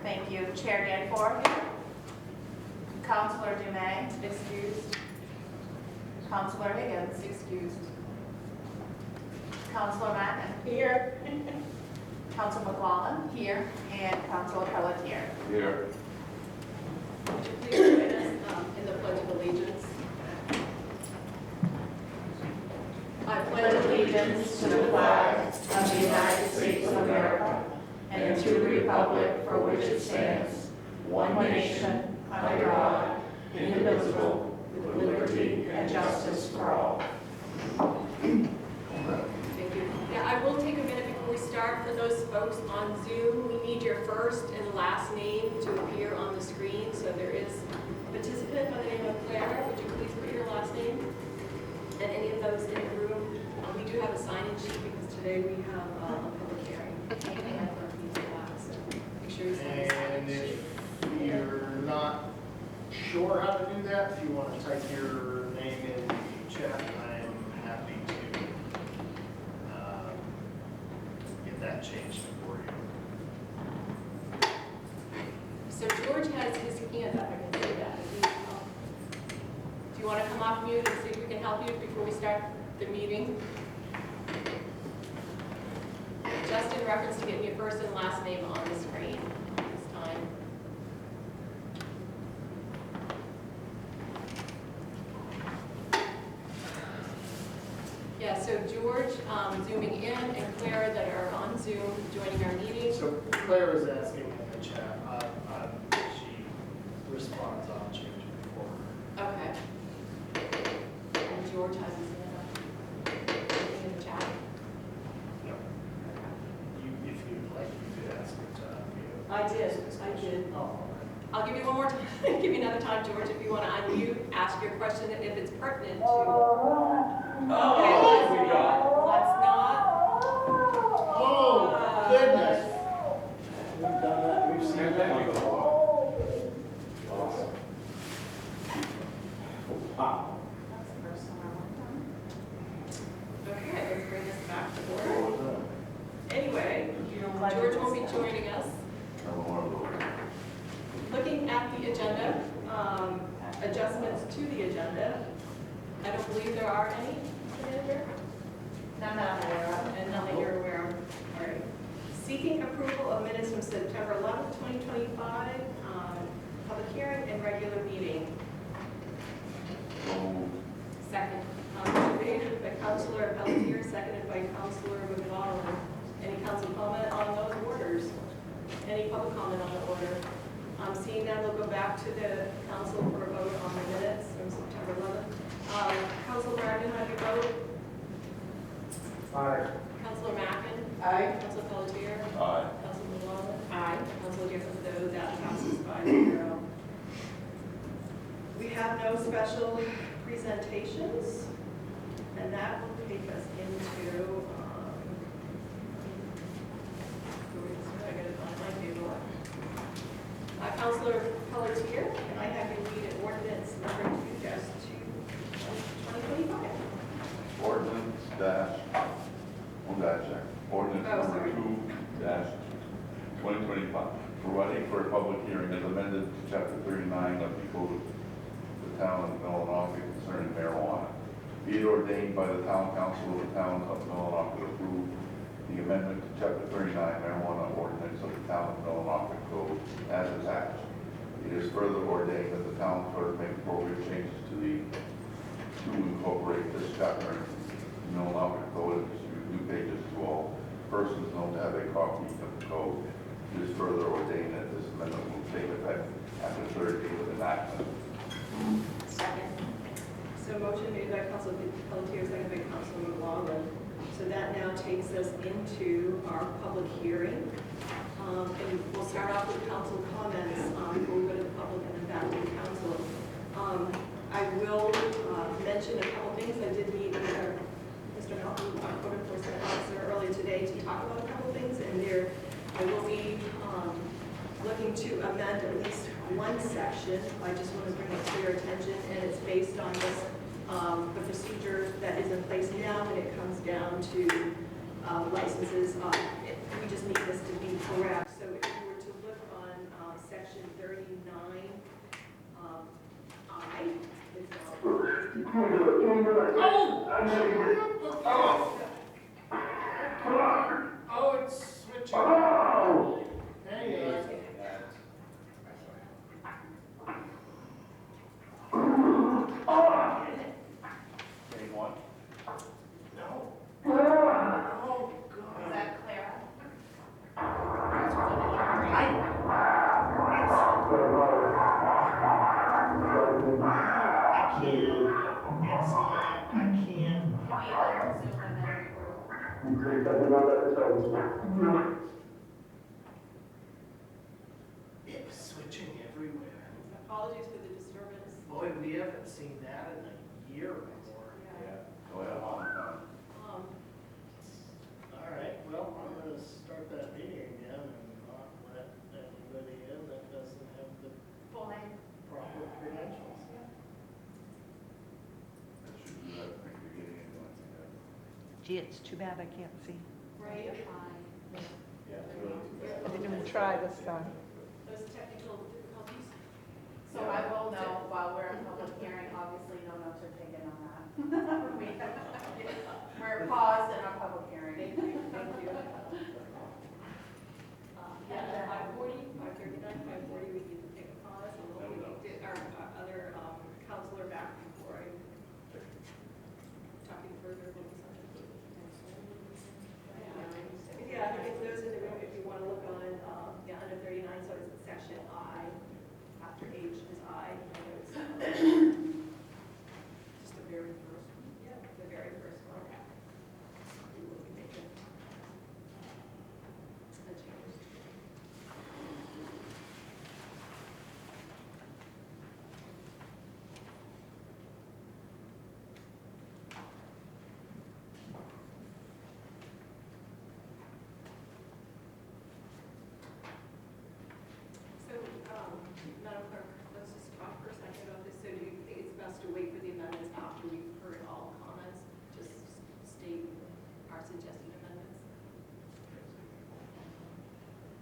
Thank you. Chair Danforth. Councilor Dume. Excused. Councilor Higgins. Excused. Councilor Mackin. Here. Councilor McLaughlin. Here. And Councilor Pelletier. Here. Would you please join us in the Pledge of Allegiance? I pledge allegiance to the flag of the United States of America and to the republic for which it stands, one nation, under God, indivisible, with liberty and justice for all. Thank you. Yeah, I will take a minute before we start. For those folks on Zoom, we need your first and last name to appear on the screen. So there is a participant by the name of Claire. Would you please put your last name? And any of those in the room, we do have a sign-in sheet because today we have a public hearing. So make sure you sign the sign-in And sheet. if you're not sure how to do that, if you want to type your name in the chat, I am happy to get that changed for you. So George has his hand up. I can see that. Do you want to come off mute and see if we can help you before we start the meeting? Just in reference to getting your first and last name on the screen this time. Yeah, so George zooming in and Claire that are on Zoom joining our meeting. So Claire is asking in the chat. She responds, I'll change it for her. Okay. And George has his hand up. Anything in the chat? No. If you'd like, you could ask it to unmute. I did. Oh, all I'll give you one more time, give you another time, George, if you want to unmute, ask your question, and if it's pertinent to. Okay, let's not. right. Oh, goodness. We've done that, we've seen that before. Awesome. Wow. That's the first one Okay, let's bring this back to order. Anyway, I George will be joining us. I'm Looking at the agenda, adjustments to the agenda. I don't believe there are any, Mr. Manager? None that I'm aware of. And none that you're aware of. All right. Seeking approval of minutes from September 11th, 2025, public hearing and regular meeting. Second. Made by Councilor Pelletier, seconded by Councilor McLaughlin. Any council comment on those orders? Any public comment on the order? Seeing that, we'll go back to the council for a vote on the minutes from September 11th. Councilor Bragdon, how do you vote? Aye. Councilor Mackin? Aye. Councilor Pelletier? Aye. Councilor McLaughlin? Aye. Councilor Jefferson, that passes 5-0. We have no special presentations, and that will take us into, I gotta find my paperwork. Councilor Pelletier, can I have you read an ordinance number 2-2025? Ordinance dash, ordinance Oh, sorry. number 2-2025, providing for a public hearing as amended to chapter 39 of the code of the town of Millinocket concerning marijuana. Be it ordained by the town council of the town of Millinocket to approve the amendment to chapter 39 marijuana ordinance of the town of Millinocket code as attached. It is further ordained that the town clerk make appropriate changes to incorporate this chapter in Millinocket code and distribute new pages to all persons known to have a copy of the code. It is further ordained that this amendment will take effect after the third day of enactment. Second. So motion made by Councilor Pelletier, seconded by Councilor McLaughlin. So that now takes us into our public hearing. And we'll start off with council comments before we go to the public and then back to the council. I will mention a couple things. I did meet with Mr. Malcolm, our code enforcement officer, earlier today to talk about a couple things. And there, I will be looking to amend at least one section. I just want to bring it to your attention, and it's based on this, the procedure that is in place now when it comes down to licenses. We just need this to be correct. So if you were to look on Oh, it's switching. Hang on. Take one. No. Oh, Is God. that Clara? I can't. It's not. I can't. Can we zoom and then It's switching everywhere. Apologies for the disturbance. Boy, we haven't seen that in a year or more. Yeah. Go ahead, on. Um, All right, well, I'm gonna start that meeting again and not let anybody in that doesn't have the full name? proper credentials. That should do that at the beginning anyway. Gee, it's too bad I can't see. right, Yeah, it's really too bad. I didn't even try this time. those technical difficulties. So I will know while we're in public hearing, obviously no notes are taken on that. We're paused in our public hearing. Thank you. Yeah, 5:40, 5:39, 5:40, we need to take a pause and we'll get our other counselor back before I talking further about the subject. Yeah, if those in the room, if you want to look on, under 39, so it's section I, after H is I. Just the very first one. Yeah, the very first one. We will be making a change. So, Madam Clerk, let's just talk for a second about this. So do you think it's best to wait for the amendments after we've heard all comments? Just state our suggested amendments?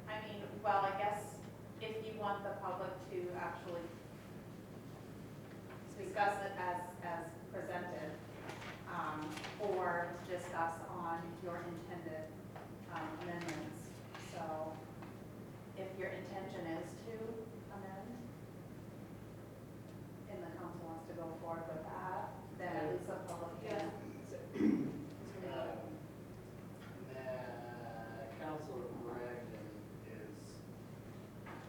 I mean, well, I guess if you want the public to actually discuss it as presented, or discuss on your intended amendments. So if your intention is to amend, and the council wants to go forward with that, then at least a public hearing. Councilor Bragdon is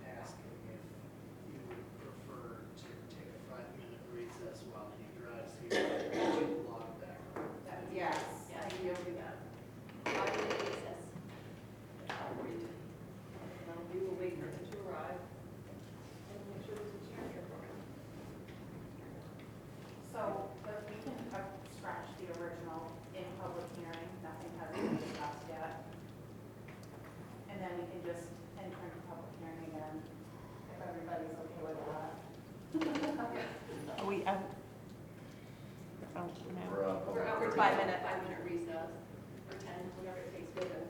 asking if you would prefer to take a 5-minute recess while he drives here to log back. Yes. Yeah, you'll do that. 5-minute recess. We will wait for him to arrive and make sure there's a chair here for him. So, but we can scratch the original in public hearing, nothing has been discussed yet. And then we can just enter into public hearing again, if everybody's okay with that. Are we out? Out now? We're on public We're out for hearing. 5-minute recess, or 10, whatever it takes with it.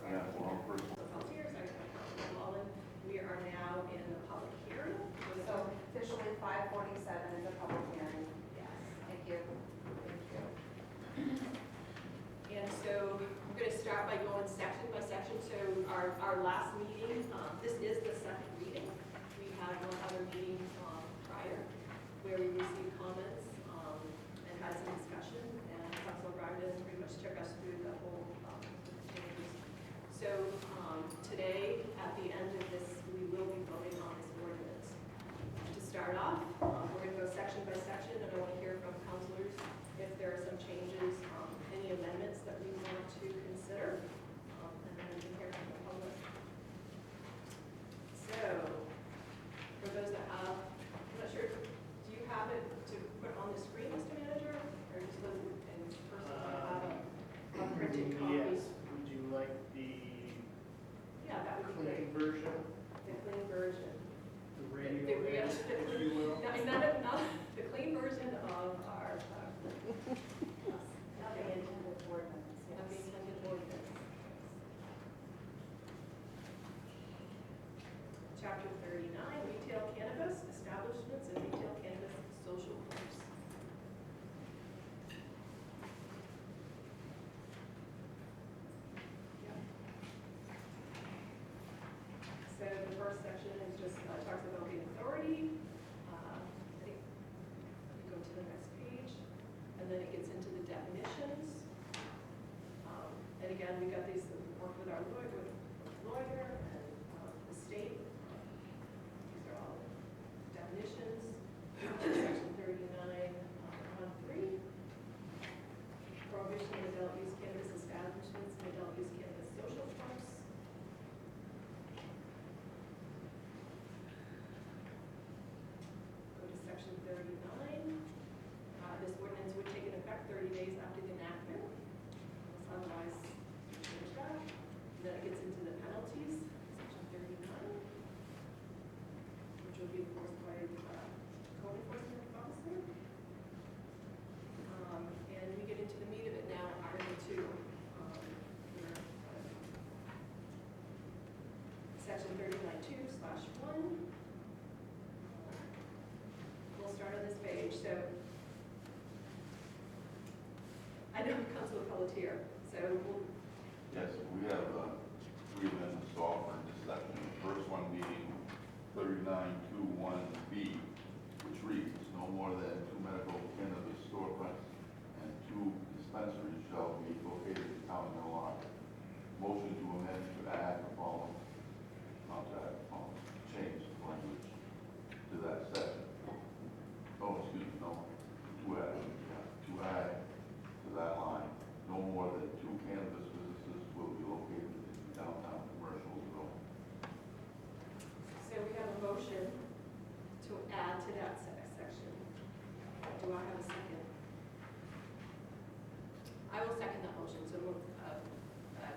Yeah, well, first. So, Councilor, second by Councilor Mullen, we are now in the public hearing. So officially 5:47 is a public hearing. Yes. Thank you. And so we're going to start by going section by section. So our last meeting, this is the second reading. We had one other meeting prior where we received comments and had some discussion. And Councilor Bragdon pretty much took us through the whole changes. So today, at the end of this, we will be voting on this ordinance. To start off, we're going to go section by section, and I want to hear from councilors if there are some changes, any amendments that we want to consider, and then we can hear from the public. So, for those that have, I'm not sure, do you have it to put on the screen, Mr. Manager, or just was it in person? Have a printed copy? Yes, would you like the Yeah, that would be great. clean version, The clean version. the radio The real- edit, if you will? Not the clean version of our, Not the intended ordinance, of the yes. intended ordinance. Chapter 39, retail cannabis establishments and retail cannabis social clubs. first section is just talks about the authority. I think you go to the next page, and then it gets into the definitions. And again, we got these, work with our lawyer and the state. These are all definitions. Section 39(1)(3). Prohibition of adult use cannabis establishments and adult use cannabis social clubs. Go to section 39. This ordinance would take effect 30 days after the enactment. Unless otherwise changed that. Then it gets into the penalties, section 39, which will be enforced by the code enforcement officer. And we get into the meat of it now, Article 2. Where, section 39(2)/1. We'll start on this page. So I know Councilor Pelletier, so we'll. Yes, we have three amendments to offer in this section. The first one being 39(2)(1)(b), which reads, no more than 2 medical cannabis storefronts and 2 dispensaries shall be located in the town of Millinocket. Motion to amend to add the following, not to add the following, change the language to that section. Oh, excuse me, no, to add to that line, no more than 2 cannabis businesses will be located in downtown commercial zone. So we have a motion to add to that section. Do I have a second? I will second that motion. So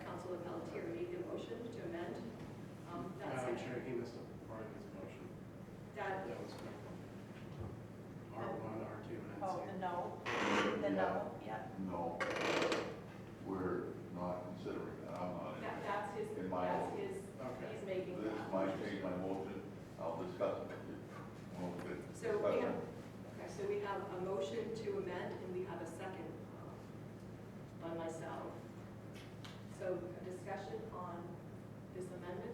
Councilor Pelletier made the motion to amend that Madam section. Chair, he missed a part of his motion. That, That was R1, R2, and Oh, NC. the no, the no, yeah. No, we're not considering that. I'm not. that's his, In my that's his, Okay. he's making This that. might change my motion. I'll discuss it with you. Okay. So we have, okay, so we have a motion to amend and we have a second by myself. So a discussion on this amendment.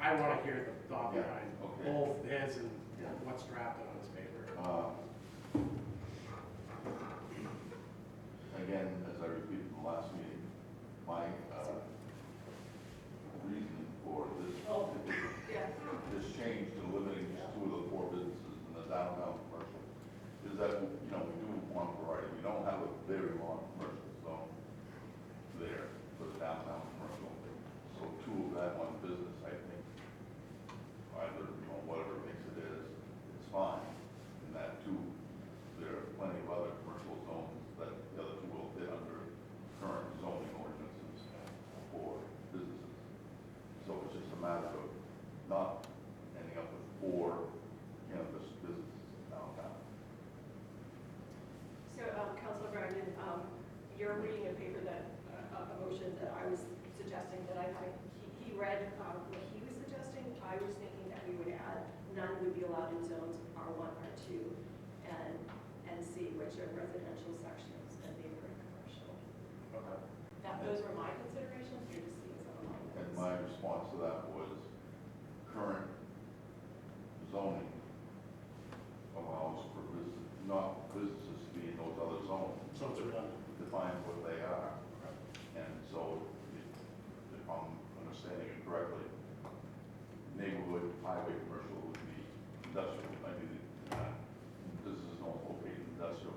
I want to hear the thought Yeah, behind okay. both his and Yeah. what's drafted on his paper. Again, as I repeated in the last meeting, my reasoning for Yeah. this change to limiting just 2 of the 4 businesses in the downtown commercial is that, we do want variety. We don't have a very long commercial zone there for the downtown commercial. So 2 of that one business, I think, either, whatever mix it is, it's fine. In that 2, there are plenty of other commercial zones that the other 2 will fit under current zoning ordinances for businesses. So it's just a matter of not ending up with 4 cannabis businesses downtown. So, Councilor Brandon, you're reading a paper that, a motion that I was suggesting that he read what he was suggesting. I was thinking that we would add, none would be allowed in zones R1, R2, and C, which are residential sections and neighborhood commercial. Those were my considerations, you're just seeing some of mine. And my response to that was current zoning allows for not businesses to be in those other zones. So it's redundant. Define what they are. And so, if I'm understanding it correctly, neighborhood highway commercial would be industrial, maybe businesses don't locate in industrial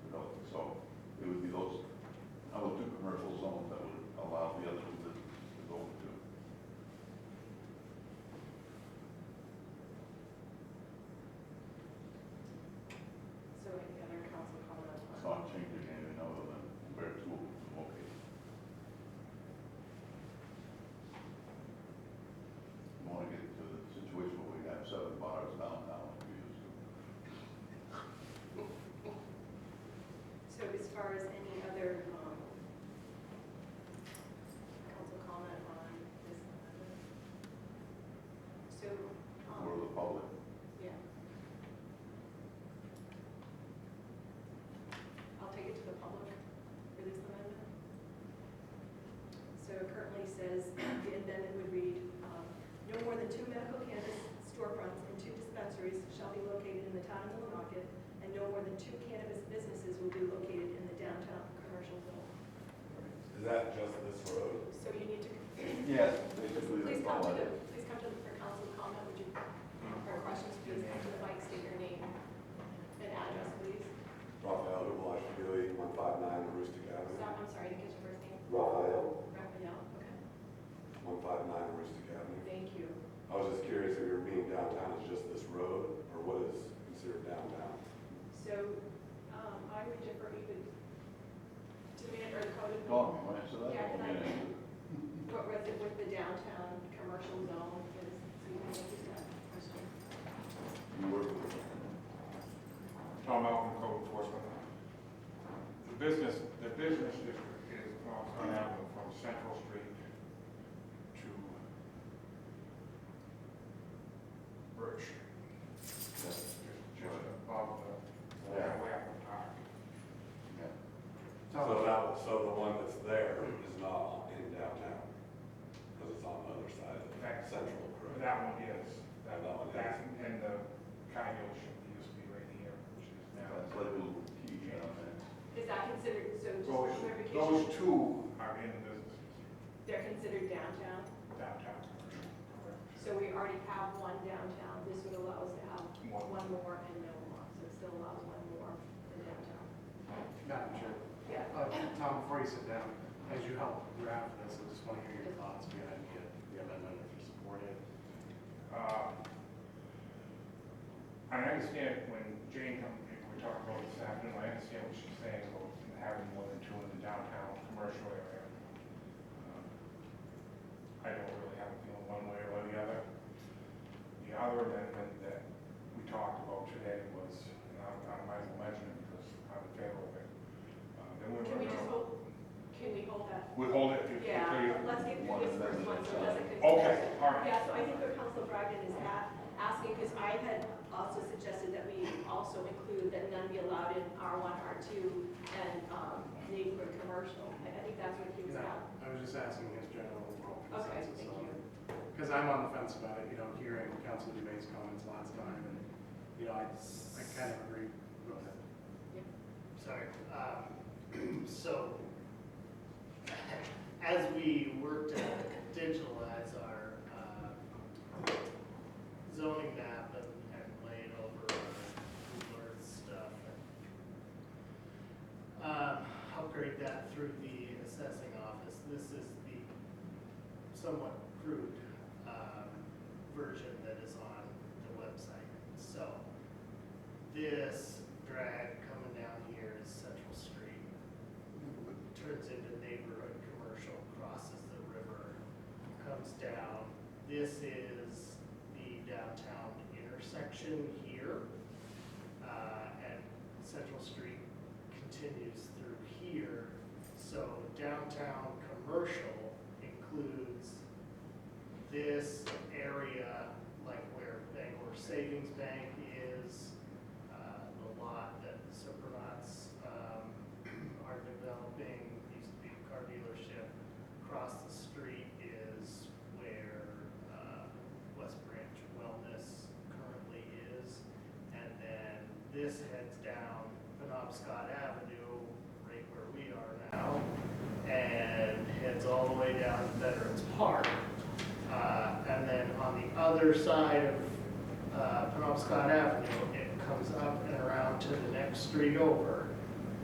development. So it would be those other 2 commercial zones that would allow the other 2 businesses to go into. So any other council comment It's on not changing anything other than where 2 of them are located. You want to get to the situation where we have 7 bars downtown like we used to. So as far as any other and 2 cannabis businesses will be located in the downtown commercial zone. Is that just this road? So you need to, Yes, basically, please that's come all to that the, is. please come to the, for council comment, would you, or questions, please come to the mic, state your name and address, please. Rafael Dubois, 159 Aroostook So, Avenue. I'm sorry, I didn't get your first name. Rafael, Raphael, okay, 159 Aroostook Avenue. thank you. I was just curious if your being downtown is just this road, or what is considered downtown? So, I would defer even to manager or the code. Dawn, you want to answer that? Yeah, can I- Yeah. What was it with the downtown commercial zone is, so you can answer that question. You work with Tom Malcolm, Code Enforcement. The business district is on Avenue from Central Street to Birch Street. Just above the halfway up the park. Yeah. So the one that's there is not in downtown, because it's on the other side of That- Central, correct? That one is. That one is. That and the car dealership used to be right here, which is now. That's like a little key down there. Is that considered, so just Those, for clarification, those two are in the business they're considered downtown? downtown. Correct. So we already have one downtown, this would allow us to have One. one more and no more, so it still allows one more in downtown. Madam Chair, Yeah. Tom, before you sit down, as you help draft this, I just want to hear your thoughts behind the amendment, if you support it. I understand when Jane comes, we talked about this afternoon, I understand what she's saying about having more than 2 in the downtown commercial area. I don't really have a feeling one way or the other. The other amendment that we talked about today was, and I might as well mention it because I'm in favor of it. Then we Can we were just gonna- hold, can we hold that? We hold it. until Yeah, you- let's get through this first one so it doesn't confuse. Okay, all right. Yeah, so I think what Council Bragdon is asking, because I had also suggested that we also include that none be allowed in R1, R2, and neighborhood commercial. I think that's what he was No, at. I was just asking his general overall Okay, consensus thank on you. it. Because I'm on the fence about it, hearing Councilor Dumay's comments last time, and, I kind of agree. Go ahead. Yeah. Sorry. So, as we work to digitalize our zoning map and lay it over Google Earth stuff, and upgrade that through the assessing office, this is the somewhat crude version that is on the website. So, this drag coming down here is Central Street, turns into neighborhood commercial, crosses the river, comes down. This is the downtown intersection here, and Central Street continues through here. So downtown commercial includes this area, like where Bangor Savings Bank is, the lot that the Supernauts are developing, used to be a car dealership. Across the street is where West Branch Wellness currently is. And then this heads down Penobscot Avenue, right where we are now, and heads all the way down to Veterans Park. And then on the other side of Penobscot Avenue, it comes up and around to the next street over.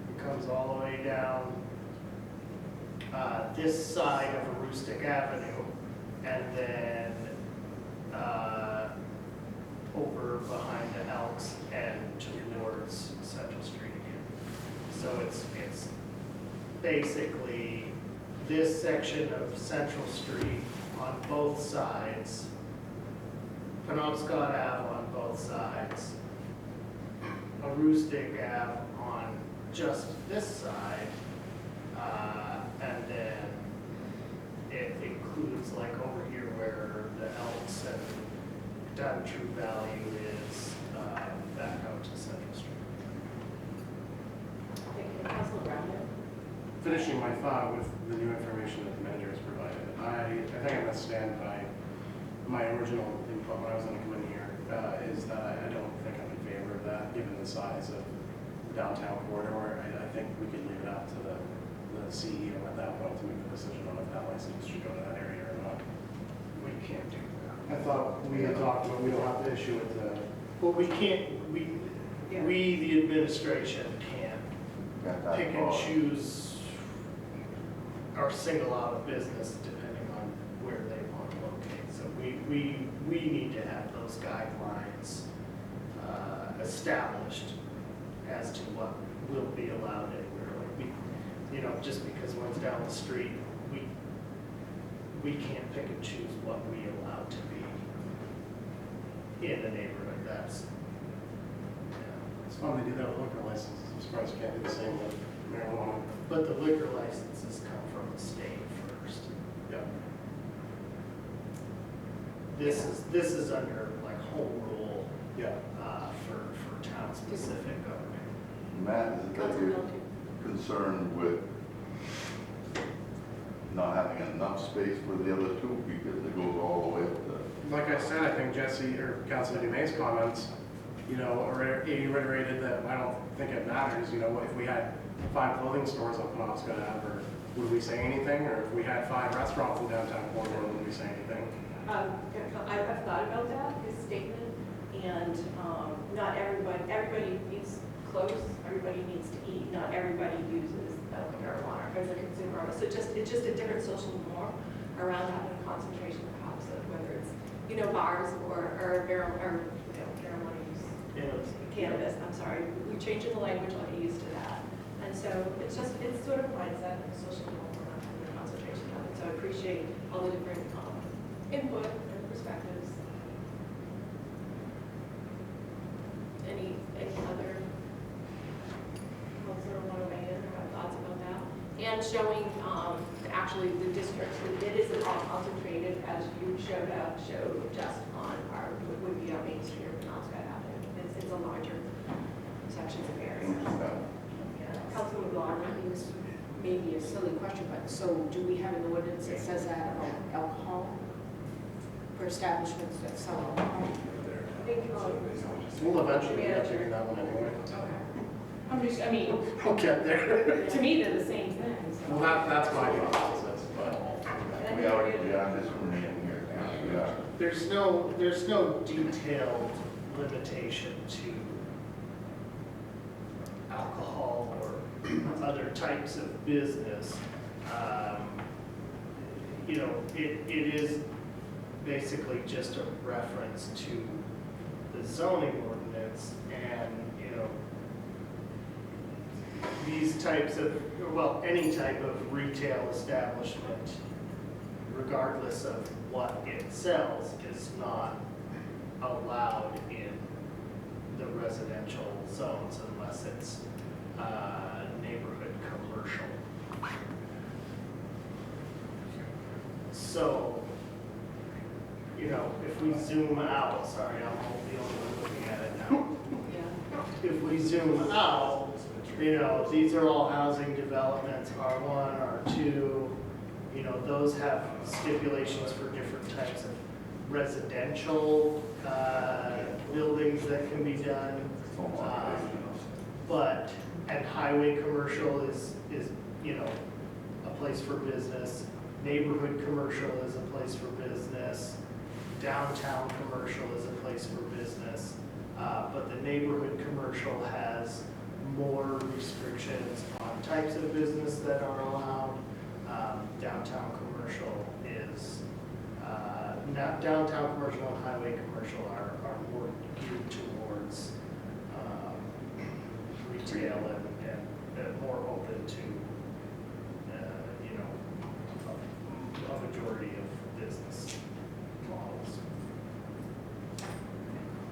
It comes all the way down this side of Aroostook Avenue, and then over behind the Elks and towards Central Street again. So it's basically this section of Central Street on both sides, Penobscot Ave on both sides, Aroostook Ave on just this side, and then it includes like over here where the Elks and Dun True Value is, back out to Central Street. Thank you. Council Bragdon? Finishing my thought with the new information that the manager has provided, I think I must stand by my original input when I was on the committee here, is that I don't think I'm in favor of that, given the size of downtown corridor, I think we can leave it out to the CEO at that point to make the decision on if that license should go to that area or not. We can't do that. I thought we had talked about, we don't have to issue it to, Well, we can't, Yeah. we, the administration, can't Got that pick and call. choose or single out a business depending on where they want to locate. So we need to have those guidelines established as to what will be allowed anywhere. Like we, you know, just because one's down the street, we can't pick and choose what we allow to be in the neighborhood. That's, it's fun they do that with liquor licenses. I'm surprised you can't do the same with marijuana. but the liquor licenses come from the state first. Yeah. This is under like home rule Yeah. for town specific government. Matt, is it that Councilman you're Milton? concerned with not having enough space for the other two because it goes all the way up to? Like I said, I think Jesse, or Councilman Dume's comments, you know, he reiterated that I don't think it matters, you know, if we had 5 clothing stores open, I was gonna have, or would we say anything? Or if we had 5 restaurants in downtown corridor, would we say anything? I've thought about that, his statement, and not everybody needs clothes, everybody needs to eat, not everybody uses marijuana as a consumer. So it's just a different social norm around having a concentration perhaps of whether it's, you know, bars or marijuana use. Cannabis, I'm sorry, we're changing the language, I'll get used to that. And so it's sort of a mindset and a social norm around having a concentration of it. So I appreciate all the different input and perspectives. Any other folks that want to weigh in or have thoughts about that? And showing, actually the districts, it isn't all concentrated as you showed just on our, would be our Main Street or Penobscot Avenue. It's a larger sections of area. Yeah. Councilman LeBlanc, This may be a silly question, but so do we have an ordinance that says that about alcohol? For establishments that sell alcohol? I think, We'll eventually get to that one anyway. I mean, We'll get there. to me, they're the same thing, so. Well, that's my process, but. We are discriminating here. We are. There's no detailed limitation to alcohol or other types of business. You know, it is basically just a reference to the zoning ordinance and, you know, these types of, well, any type of retail establishment, regardless of what it sells, is not allowed in the residential zones unless it's neighborhood commercial. So, you know, if we zoom out, sorry, I'm the only one looking at it now. yeah. If we zoom out, you know, these are all housing developments, R1, R2, you know, those have stipulations for different types of residential buildings that can be done. And highway commercial is, you know, a place for business. Neighborhood commercial is a place for business. Downtown commercial is a place for business. But the neighborhood commercial has more restrictions on types of business that are allowed. Downtown commercial is, downtown commercial and highway commercial are more geared towards retail and more open to, you know, a majority of business models.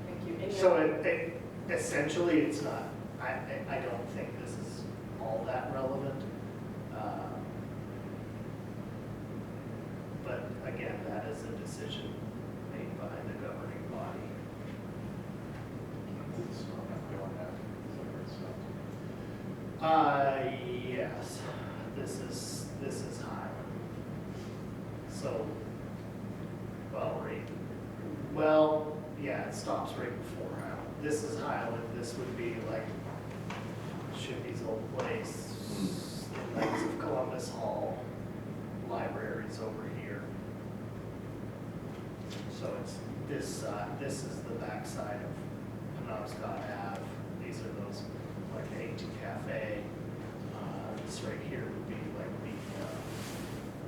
Thank you. Any So other- essentially, it's not, I don't think this is all that relevant. But again, that is a decision made by the governing body. Yes, this is Highland. So, yeah, it stops right before Highland. This is Highland, this would be like Shippey's old place, the Knights of Columbus Hall, libraries over here. So it's this is the backside of Penobscot Ave. These are those, like the A2 Cafe. This right here would be like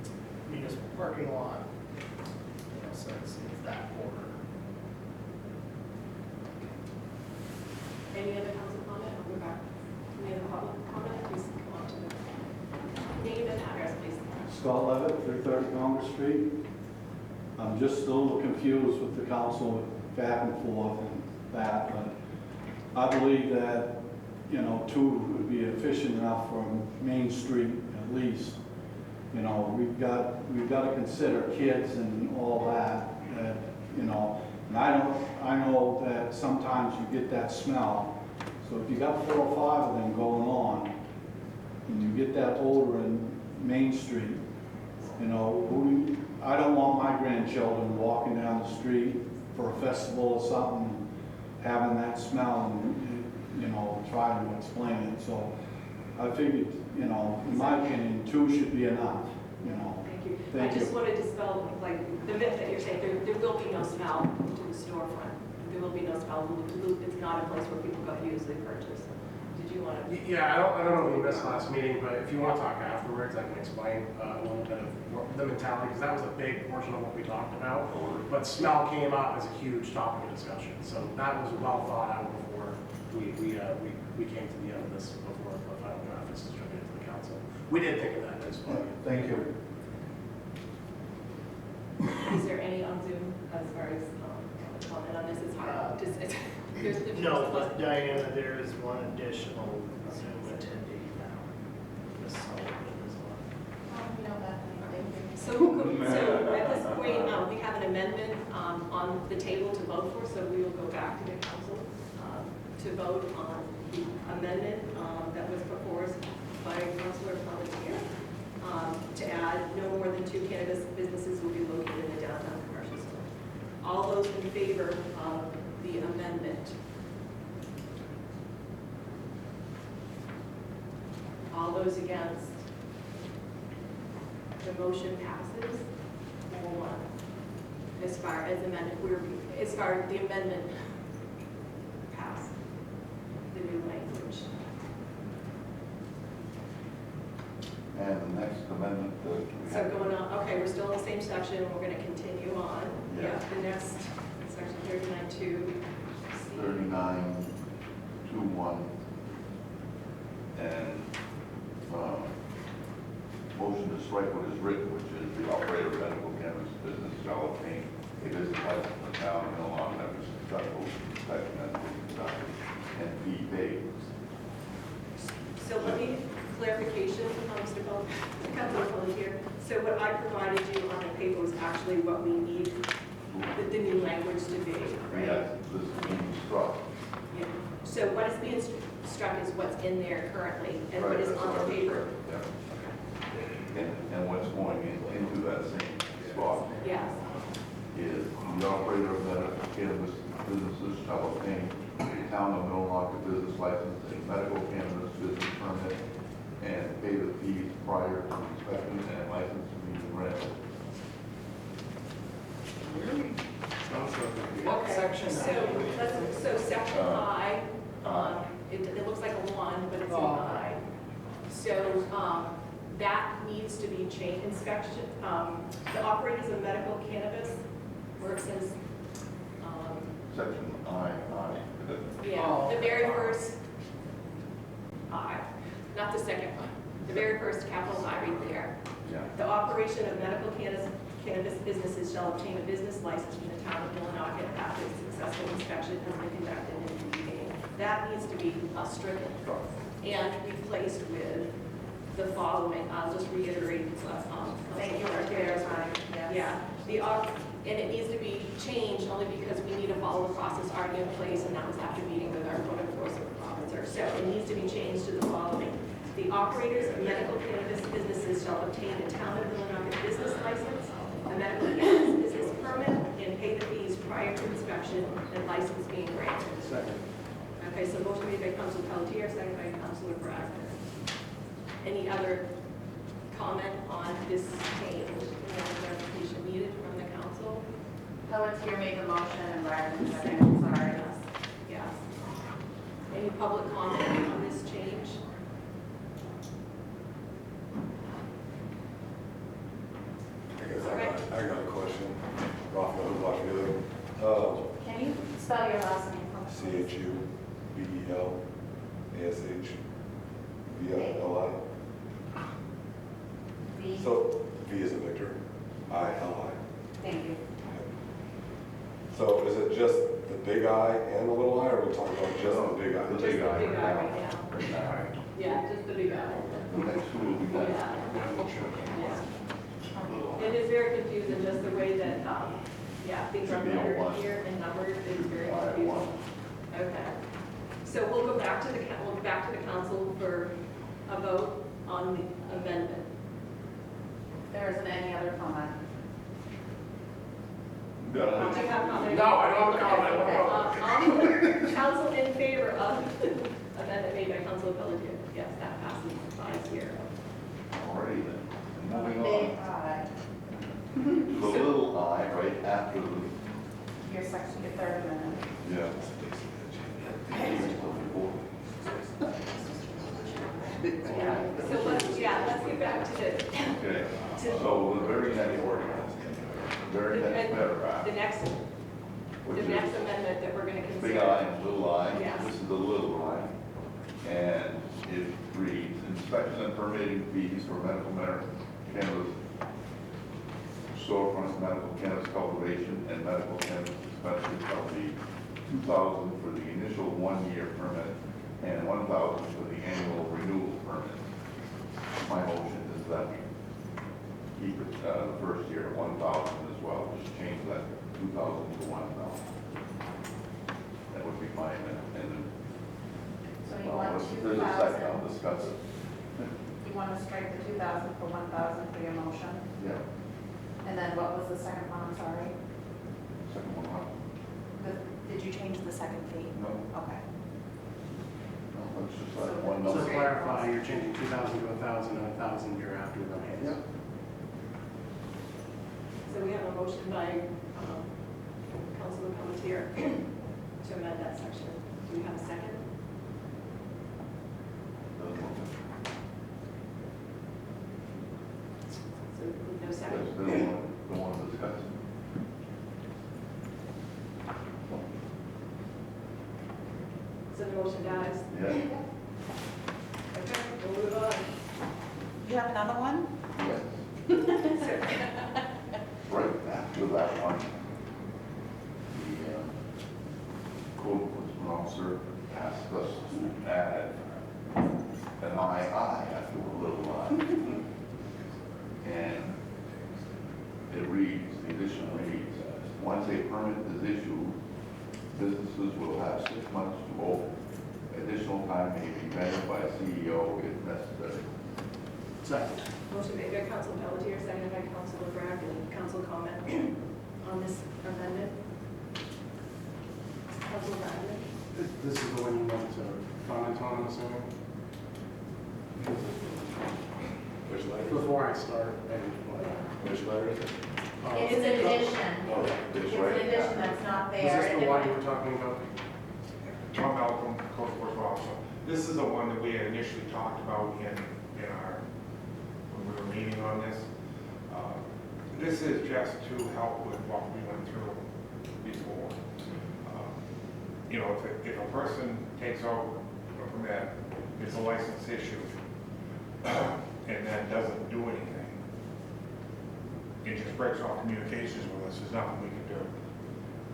the municipal parking lot. You know, so it's that border. Any other council comment? I'll go back. Any other public comment? Please come on to the name and address, please. Scott Levitt, 330 Congress Street. I'm just a little confused with the council back and forth and that, but I believe that, you know, 2 would be efficient enough for Main Street at least. You know, we've got to consider kids and all that, you know, and I know that sometimes you get that smell. So if you got 4 or 5 of them going on, and you get that odor in Main Street, you know, I don't want my grandchildren walking down the street for a festival or something, having that smell and, you know, trying to explain it. So I figured, you know, in my opinion, 2 should be enough, you know. Thank you. Thank I just you. wanted to dispel like the myth that you're saying, there will be no smell to the storefront. There will be no smell. It's not a place where people go to usually purchase. Did you want to? Yeah, I don't know if you missed last meeting, but if you want to talk afterwards, I can explain a little bit of the mentality, because that was a big portion of what we talked about. But smell came up as a huge topic of discussion, so that was well thought out before we came to the end of this, before the final draft was distributed to the council. We did think of that as well. Thank you. Is there any on Zoom as far as comment on this? It's hard. There's No, but Diana, there is one additional Zoom attendee now. Ms. Sullivan is on. So at this point, we have an amendment on the table to vote for, so we will go back to the council to vote on the amendment that was proposed by Councilor Pelletier to add no more than 2 cannabis businesses will be located in the downtown commercial zone. All those in favor of the amendment? All those against? The motion passes 4-1. As far as amendment, as far as the amendment passed, the new language. And the next amendment that we So have. going on, okay, we're still in the same section, we're going to continue on. Yeah. The next, section 39-2. 39-2-1, and motion to strike what is written, which is the operator of medical cannabis business shall obtain a business license from the town and no longer have a successful type of medical conducted and be paid. So let me, clarification, Mr. Councilor here. So what I provided you on the paper was actually what we need the new language to be, right? Yes, this is being struck. Yeah. So what is being struck is what's in there currently and what is Right, on the that's paper. Yeah. And what's going into that same spot Yes. is the operator of medical cannabis businesses shall obtain a town of Millinocket business license, a medical cannabis business permit, and pay the fees prior to inspection and license being granted. What section? So section I, it looks like a 1, but it's an I. So that needs to be changed. Inspection, the operators of medical cannabis, where it says, Section I. yeah, the very first I, not the second one. The very first capital I right there. Yeah. The operation of medical cannabis businesses shall obtain a business license from the town of Millinocket after a successful inspection has been conducted and completed. That needs to be stricken and replaced with the following. I'll just reiterate. Thank you for clarifying. Yes. Yeah. And it needs to be changed only because we need to follow the process already in place, and that was after meeting with our code enforcement officer. So it needs to be changed to the following. The operators of medical cannabis businesses shall obtain a town of Millinocket business license, a medical cannabis business permit, and pay the fees prior to inspection and license being granted. Second. I have Okay, so motion made by Councilor Pelletier, seconded by Councilor Bragdon. Any other comment on this change? Any clarification needed from the council? Pelletier made the motion and Bragdon seconded, sorry. Yes. Any public comment on this change? I got a question. Rafael, who's watching the other? Can you spell your last name for me? CHUBELASHVILI. V. So V is in Victor, I-L-I. Thank you. So is it just the big I and the little I, or are we talking about just the big I? The Just big the eye big right eye now. right now. Right now. Yeah, just the big eye. The next two will be next. Yeah. It is very confusing, just the way that, things are Should be a lettered one. here and numbered is very Why confusing. one? Okay. So we'll go back to the, council for a vote on the amendment. There isn't any other comment. Do you have comment? No, I don't have a comment. Council in favor of amendment made by Councilor Pelletier. Yes, that passes 5-0. Alrighty then. Moving Big on. eye. The little I right after the, Your section, your third amendment. yeah. So let's get back to the, Okay, so the very next ordinance, the very next paragraph, the next which The is next amendment that we're going to consider. big I and little I. Yes. This is the little I. And it reads, inspection and permitting fees for medical cannabis storefronts, medical cannabis cultivation, and medical cannabis dispensary shall be $2,000 for the initial 1-year permit and $1,000 for the annual renewal permit. My motion is that we keep it, the first year at 1,000 as well, just change that 2,000 to 1,000. That would be my amendment. And then, So you want if there's a second, I'll 2,000, discuss it. you want to strike the 2,000 for 1,000 for your motion? Yeah, And then what was the second one, I'm sorry? second one, huh? Did you change the second fee? No, Okay. no, let's just So like one the- So to number. clarify, you're changing 2,000 to 1,000 and 1,000 year after the Yeah. So we have a motion by Councilor Pelletier to amend that section. Do we have a second? So with no That's second? the one to discuss. So the motion dies? Yeah, Okay, we'll move on. You have another one? yes. Right after that one, the code enforcement officer asked us to add an I after the little I. And it reads, the addition reads, once a permit is issued, businesses will have 6 months to open. Additional time may be granted by a CEO if necessary. Second. Motion made by Councilor Pelletier, seconded by Councilor Bragdon. Council comment on this amendment? Councilor Bragdon? This is the one you want to comment on, I'm assuming? Which letter? Before I start, maybe. Which letter is it? It's an addition. Oh, It's It's right an addition after. that's not Was there. this the one you were talking about? Tom Malcolm, code enforcement officer. This is the one that we had initially talked about in our, when we were meeting on this. This is just to help with what we went through before. You know, if a person takes out a permit, it's a license issue, and then doesn't do anything, it just breaks off communications with us, there's nothing we can do.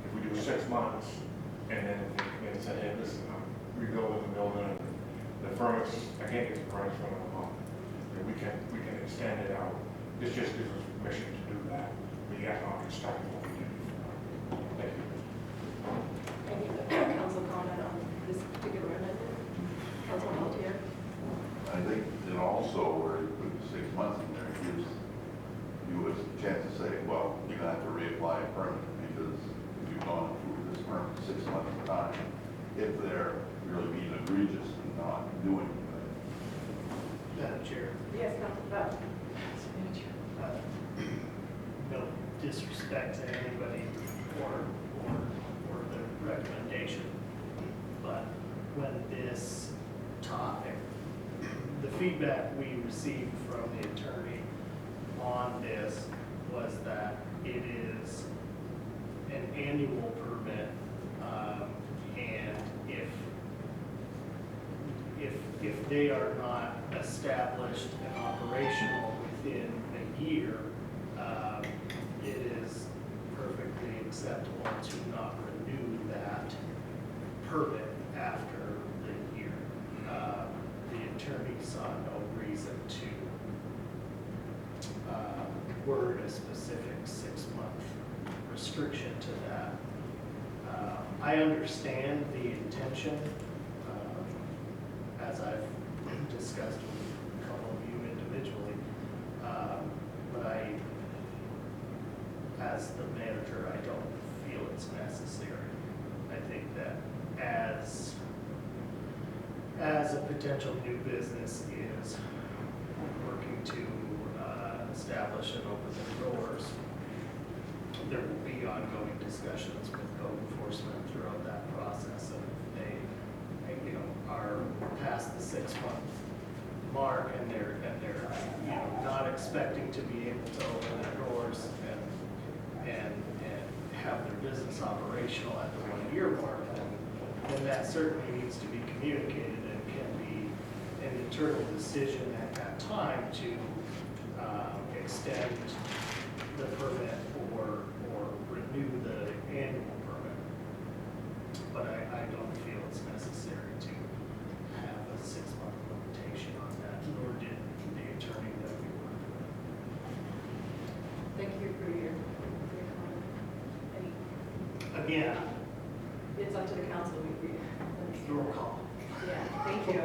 If we do 6 months, and then they say, hey, listen, I'm rebuilding the building, the furnace, I can't get the furnace for another month. And we can extend it out. This just gives us permission to do that. We got not to start what we did before. Thank you. Any council comment on this particular amendment? Councilor Pelletier? I think it also, where you put 6 months in there, gives you a chance to say, well, you're gonna have to reapply a permit, because you've gone through this permit 6 months at a time. If you're disrespect to anybody or the recommendation, but when this topic, the feedback we received from the attorney on this was that it is an annual permit, and if they are not established and operational within a year, it is perfectly acceptable to not renew that permit after the year. The attorney saw no reason to word a specific 6-month restriction to that. I understand the intention, as I've discussed with a couple of you individually, but as the manager, I don't feel it's necessary. I think that as a potential new business is working to establish and open their doors, there will be ongoing discussions with code enforcement throughout that process. And if they, are past the 6-month mark and they're not expecting to be able to open their doors and have their business operational at the 1-year mark, then that certainly needs to be communicated and can be an internal decision at that time to extend the permit or renew the annual permit. But I don't feel it's necessary to have a 6-month limitation on that, nor did the attorney that we worked with. Thank you for your comment. Again, It's up to the council. roll call. Yeah, thank you.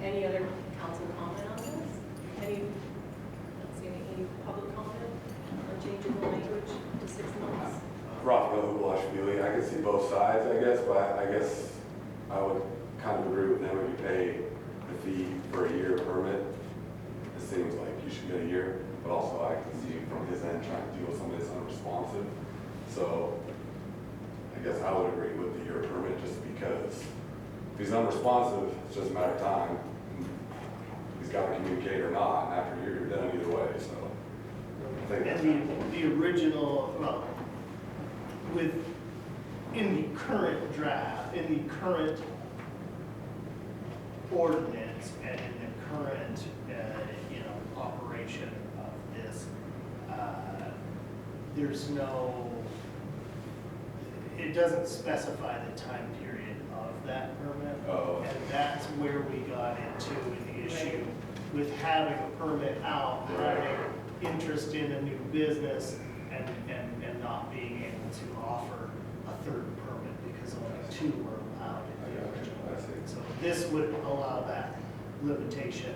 Any other council comment on this? Let's see, any public comment on changing the language to 6 months? Rothko, blush feeling, I can see both sides, I guess, but I guess I would kind of agree with them if you pay the fee for a year permit. It seems like you should get a year, but also I can see from his end trying to deal with somebody that's unresponsive. So I guess I would agree with the year permit just because if he's unresponsive, it's just a matter of time. He's got to communicate or not, and after a year, you're done either way, so. I think that's And the original, well, in the current draft, in the current ordinance, and in the current, operation of this, there's no, it doesn't specify the time period of that permit. Oh. And that's where we got into the issue with having a permit out, having interest in a new business, and not being able to offer a third permit because only 2 were allowed in the original. So this would allow that limitation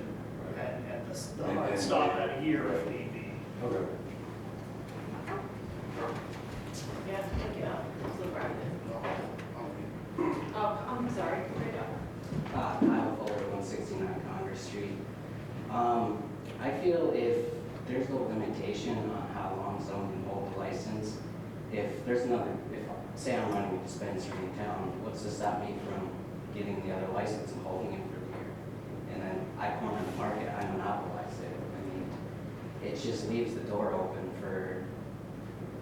and the hard stop at a year if need be. Okay. Yeah, thank you. Councilor Brandon. Oh, I'm sorry. Right up. Kyle Fuller, 169 Congress Street. I feel if there's no limitation on how long someone can hold a license, if say I'm running a dispensary in town, what's to stop me from getting the other license and holding it for a year? And then I corner the market, I monopolize it. I mean, it just leaves the door open for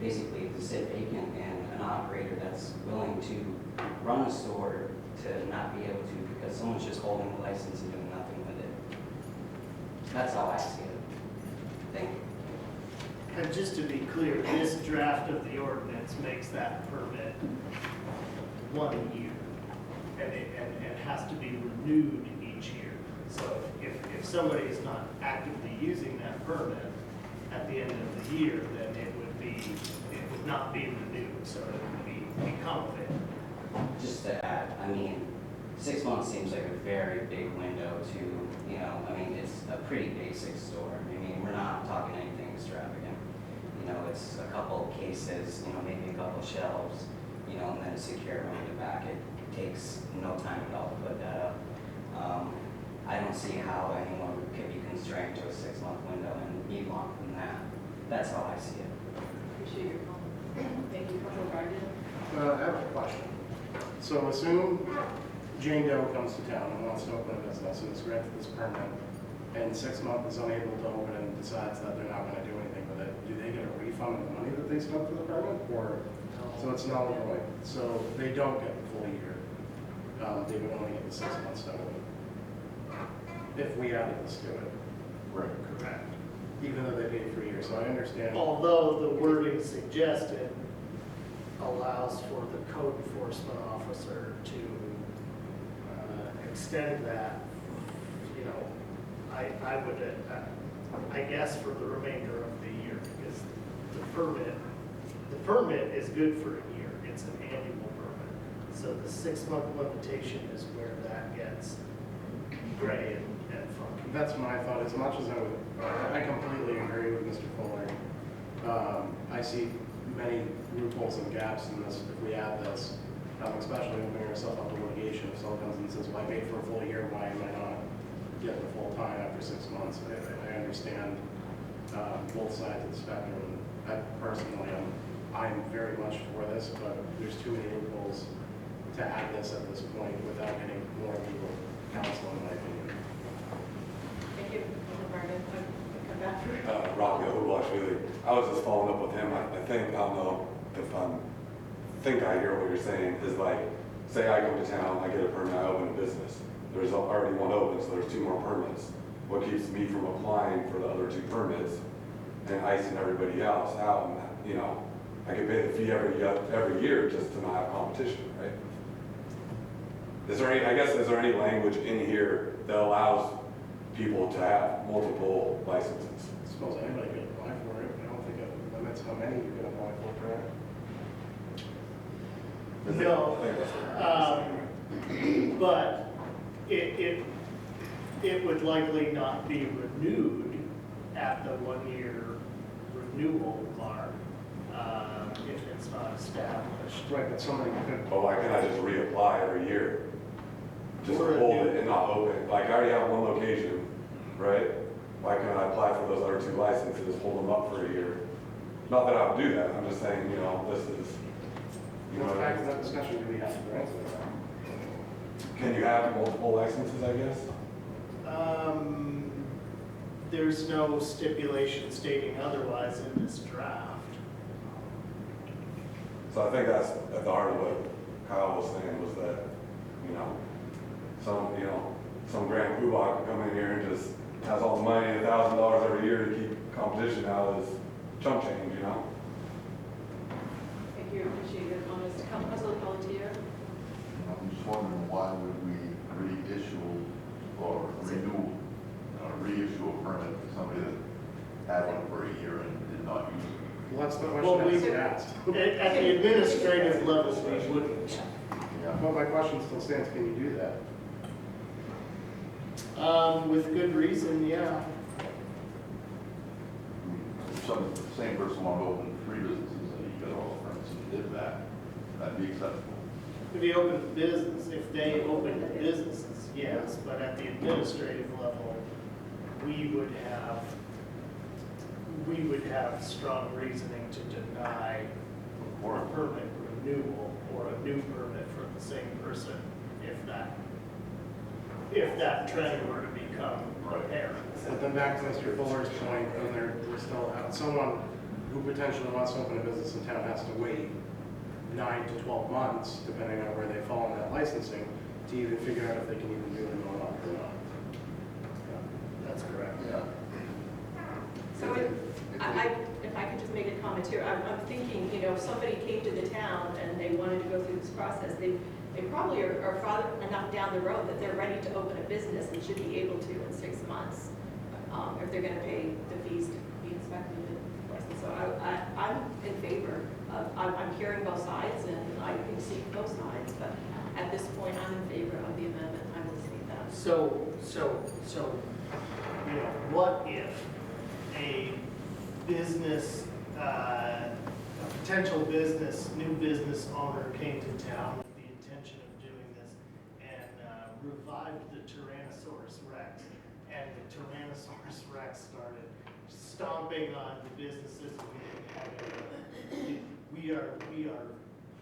basically to sit vacant and an operator that's willing to run a store to not be able to because someone's just holding the license and doing nothing with it. That's how I see it. Thank you. And just to be clear, this draft of the ordinance makes that permit 1 year, and it has to be renewed each year. So if somebody is not actively using that permit at the end of the year, then it would not be renewed, so it would become available. Just to add, I mean, 6 months seems like a very big window to, it's a pretty basic store. I mean, we're not talking anything extravagant. It's a couple cases, maybe a couple shelves, and then a secure on the back. It takes no time at all to put that up. I don't see how anyone could be constrained to a 6-month window and need longer than that. That's how I see it. appreciate your comment. Thank you, Councilor Bragdon. I have a question. So assume Jane Doe comes to town and wants to open a business and is granted this permit, and 6 months is unable to open and decides that they're not gonna do anything with it. Do they get a refund of the money that they spent for the permit, or, so it's null and void? So they don't get the full year. They would only get the 6 months out of it. If we added this to it, Right. Correct. even though they paid for a year, so I understand. Although the wording suggested allows for the code enforcement officer to extend that, you know, I would, I guess for the remainder of the year, because the permit is good for a year, it's an annual permit. So the 6-month limitation is where that gets gray and funky. That's my thought, as much as I completely agree with Mr. Fuller. I see many loopholes and gaps in this, if we add this, especially opening ourselves up to litigation. If someone comes and says, well, I paid for a full year, why am I not getting the full time after 6 months? I understand both sides of the spectrum. I personally, I'm very much for this, but there's too many loopholes to add this at this point without getting more legal counsel, in my opinion. Thank you, Councilor Bragdon. Come back for. Rocky Oblashvili. I was just following up with him. I think, I don't know if think I hear what you're saying is like, say I come to town, I get a permit, I open a business. There's already one open, so there's 2 more permits. What keeps me from applying for the other 2 permits and icing everybody else out? And, you know, I could pay the fee every year just to not have competition, right? Is there any language in here that allows people to have multiple licenses? I suppose anybody could apply for it. I don't think it limits how many you can apply for, correct? No, I think that's what you're saying. but it would likely not be renewed at the 1-year renewal mark if it's not established. Right, but somebody could. But why can't I just reapply every year? Just Or- hold it and not open? Like, I already have one location, right? Why can't I apply for those other 2 licenses, hold them up for a year? Not that I would do that, I'm just saying, you know, this is, you know, Well, back to that discussion, do we have to grant it? can you have multiple licenses, I guess? There's no stipulation stating otherwise in this draft. So I think that's at the heart of what Kyle was saying, was that, you know, some grand poobah can come in here and just has all the money, $1,000 every year to keep competition out of his chump change, you know? Thank you, appreciate your comments. Councilor Pelletier. I'm just wondering, why would we reissue or reissue a permit to somebody that had one for a year and did not use it? Well, that's the Well, question we- that's asked. At the administrative level, we wouldn't. Yeah. Well, my question still stands, can you do that? With good reason, yeah. If some, the same person wanted to open 3 businesses and he got all the permits and did that, that'd be acceptable. If they open a business, if they open businesses, yes, but at the administrative level, we would have strong reasoning to deny a permit renewal or a new permit for the same person if that trend were to become apparent. But then back to Mr. Fuller's point, and we're still, someone who potentially wants to open a business in town has to wait 9 to 12 months, depending on where they fall in that licensing, to even figure out if they can even do it or not. That's correct. Yeah. So if I could just make a comment here, I'm thinking, you know, if somebody came to the town and they wanted to go through this process, they probably are far enough down the road that they're ready to open a business and should be able to in 6 months, if they're gonna pay the fees to be inspected and licensed. So I'm in favor of, I'm hearing both sides and I can see both sides, but at this point, I'm in favor of the amendment. I will see that. So, you know, what if a business, a potential business, new business owner came to town with the intention of doing this and revived the Tyrannosaurus Rex, and the Tyrannosaurus Rex started stomping on the businesses. We are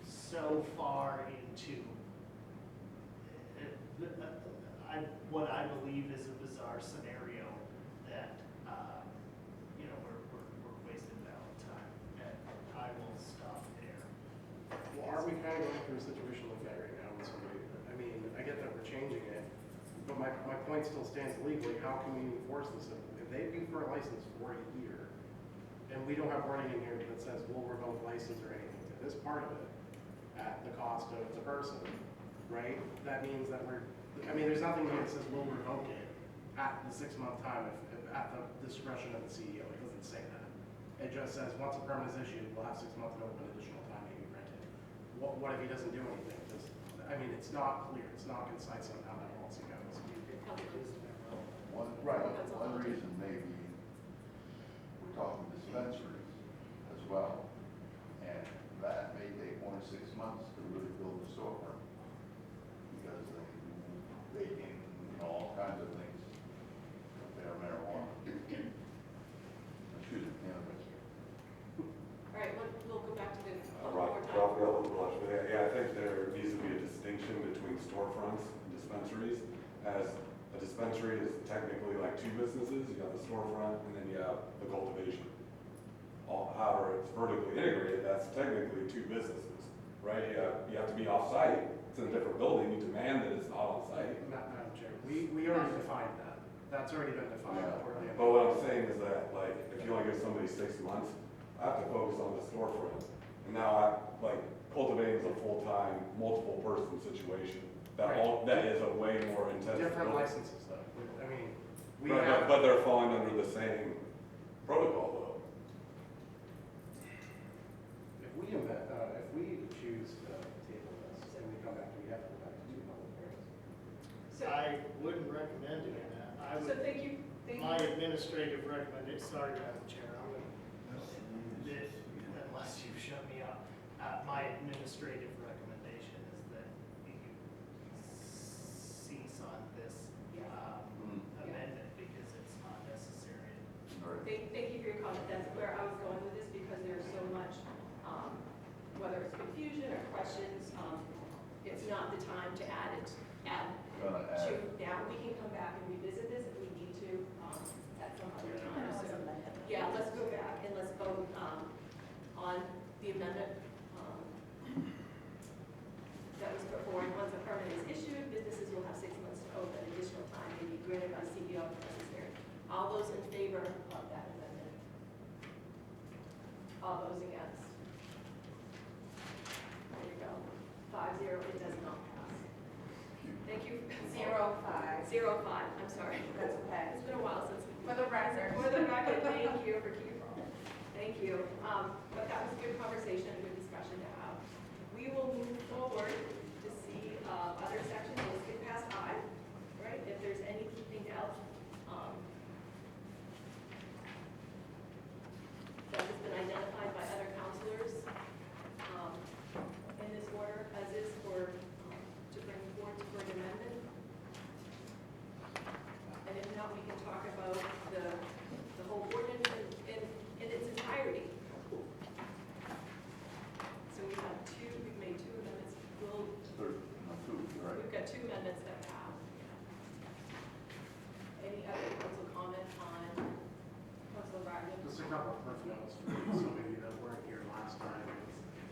so far into what I believe is a bizarre scenario that, we're wasting valid time. And I will stop there. Well, are we kind of going through a situation like that right now with somebody? I mean, I get that we're changing it, but my point still stands legally. How can we enforce this? If they pay for a license for a year, and we don't have wording in here that says we'll revoke license or anything to this part of it at the cost of the person, right? That means that there's nothing here that says we'll revoke it at the 6-month time if at the discretion of the CEO. It doesn't say that. It just says once a permit is issued, we'll have 6 months to open additional time to be rented. What if he doesn't do anything? It's not clear. It's not concise on how that policy goes. One reason maybe we're talking dispensaries as well, and that may take 1 or 6 months to really build the storefront, because they do baking, all kinds of things, if they are marijuana. Excuse me, cannabis. All right, we'll go back to the, one Right, more time. Raphael Blush, but yeah, I think there needs to be a distinction between storefronts and dispensaries, as a dispensary is technically like 2 businesses. You got the storefront, and then you have the cultivation. However, it's vertically integrated, that's technically 2 businesses, right? You have to be off-site, it's in a different building, you demand that it's not on-site. Madam Chair, we already defined that. That's already been defined. Yeah. But what I'm saying is that, like, if you only give somebody 6 months, I have to focus on the storefront. And now cultivating is a full-time, multiple person situation. That is a way more intense. Different building. licenses though. We Right, have. but they're falling under the same protocol If we choose to table this and we come back, we have to go back to 2 public hearings. So, I wouldn't recommend doing that. I so would, thank you. my administrative recommendation, sorry, Madam Chair, unless you shut me up, my administrative recommendation is that you cease on this amendment because it's not necessary. Thank you for your comment. That's where I was going with this, because there's so much, whether it's confusion or questions, it's not the time to add it, add to. Now, we can come back and revisit this if we need to, at some other time. So, yeah, let's go back and let's vote, on the amendment, that was put forward. Once a permit is issued, businesses will have 6 months to open. Additional time may be granted by CEO if necessary. All those in favor of that amendment? All those against? There you go. 5-0, it does not pass. Thank you. 0-5. 0-5, I'm sorry. That's okay. It's been a while since. For the record. For the record, thank you for keeping. Thank you. But that was a good conversation, a good discussion to have. We will move forward to see other sections. Let's get past I, right? If there's anything else that has been identified by other counselors in this order, as is to bring forward for an amendment. And if not, we can talk about the whole ordinance in its entirety. So we have we've made 2 amendments. We've got 2 amendments that have. Any other council comment on Councilor Wagner? Just a couple of cliff notes for some of you that weren't here last time.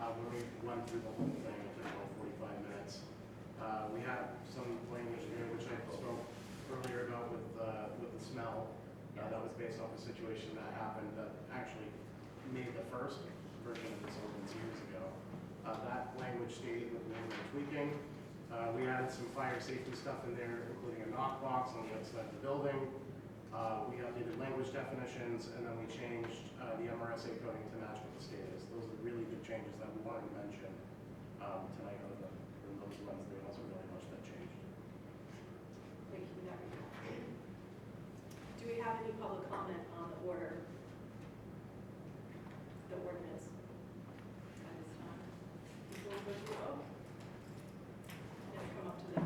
When we went through the whole thing, it took about 45 minutes. We had some language here, which I spoke earlier about with the smell. That was based off a situation that happened that actually made the first version of this ordinance years ago. That language stayed with the tweaking. We added some fire safety stuff in there, including a knock box on the outside of the building. We updated language definitions, and then we changed the MRSA coding to match what the state is. Those are really big changes that we wanted to mention tonight. From those ones, there wasn't really much that changed. Thank you, Debbie. Do we have any public comment on the order? The ordinance? At this time? Before we go to the vote? And come up to the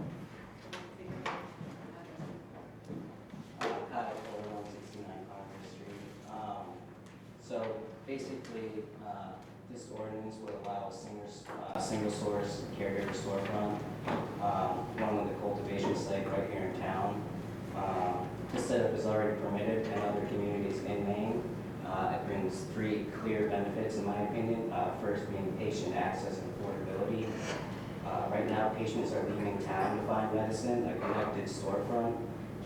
Kyle Cole, 169 Congress Street. basically, this ordinance would allow a single source caregiver storefront, one with a cultivation site right here in town. This setup is already permitted in other communities in Maine. It brings 3 clear benefits, in my opinion. First being patient access and affordability. Right now, patients are leaving town to find medicine. A connected storefront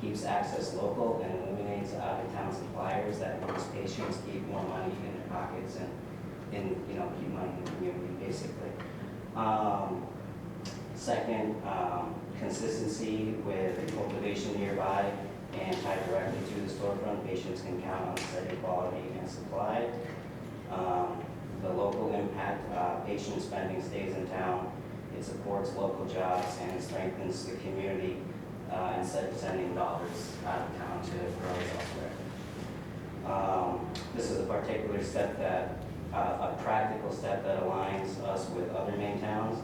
keeps access local and eliminates out-of-town suppliers. That makes patients keep more money in their pockets and keep money in the community, basically. Second, consistency with cultivation nearby and tied directly to the storefront. Patients can count on steady quality and supply. The local impact, patient spending stays in town. It supports local jobs and strengthens the community instead of sending dollars out of town to growers elsewhere. This is a particular step a practical step that aligns us with other Maine towns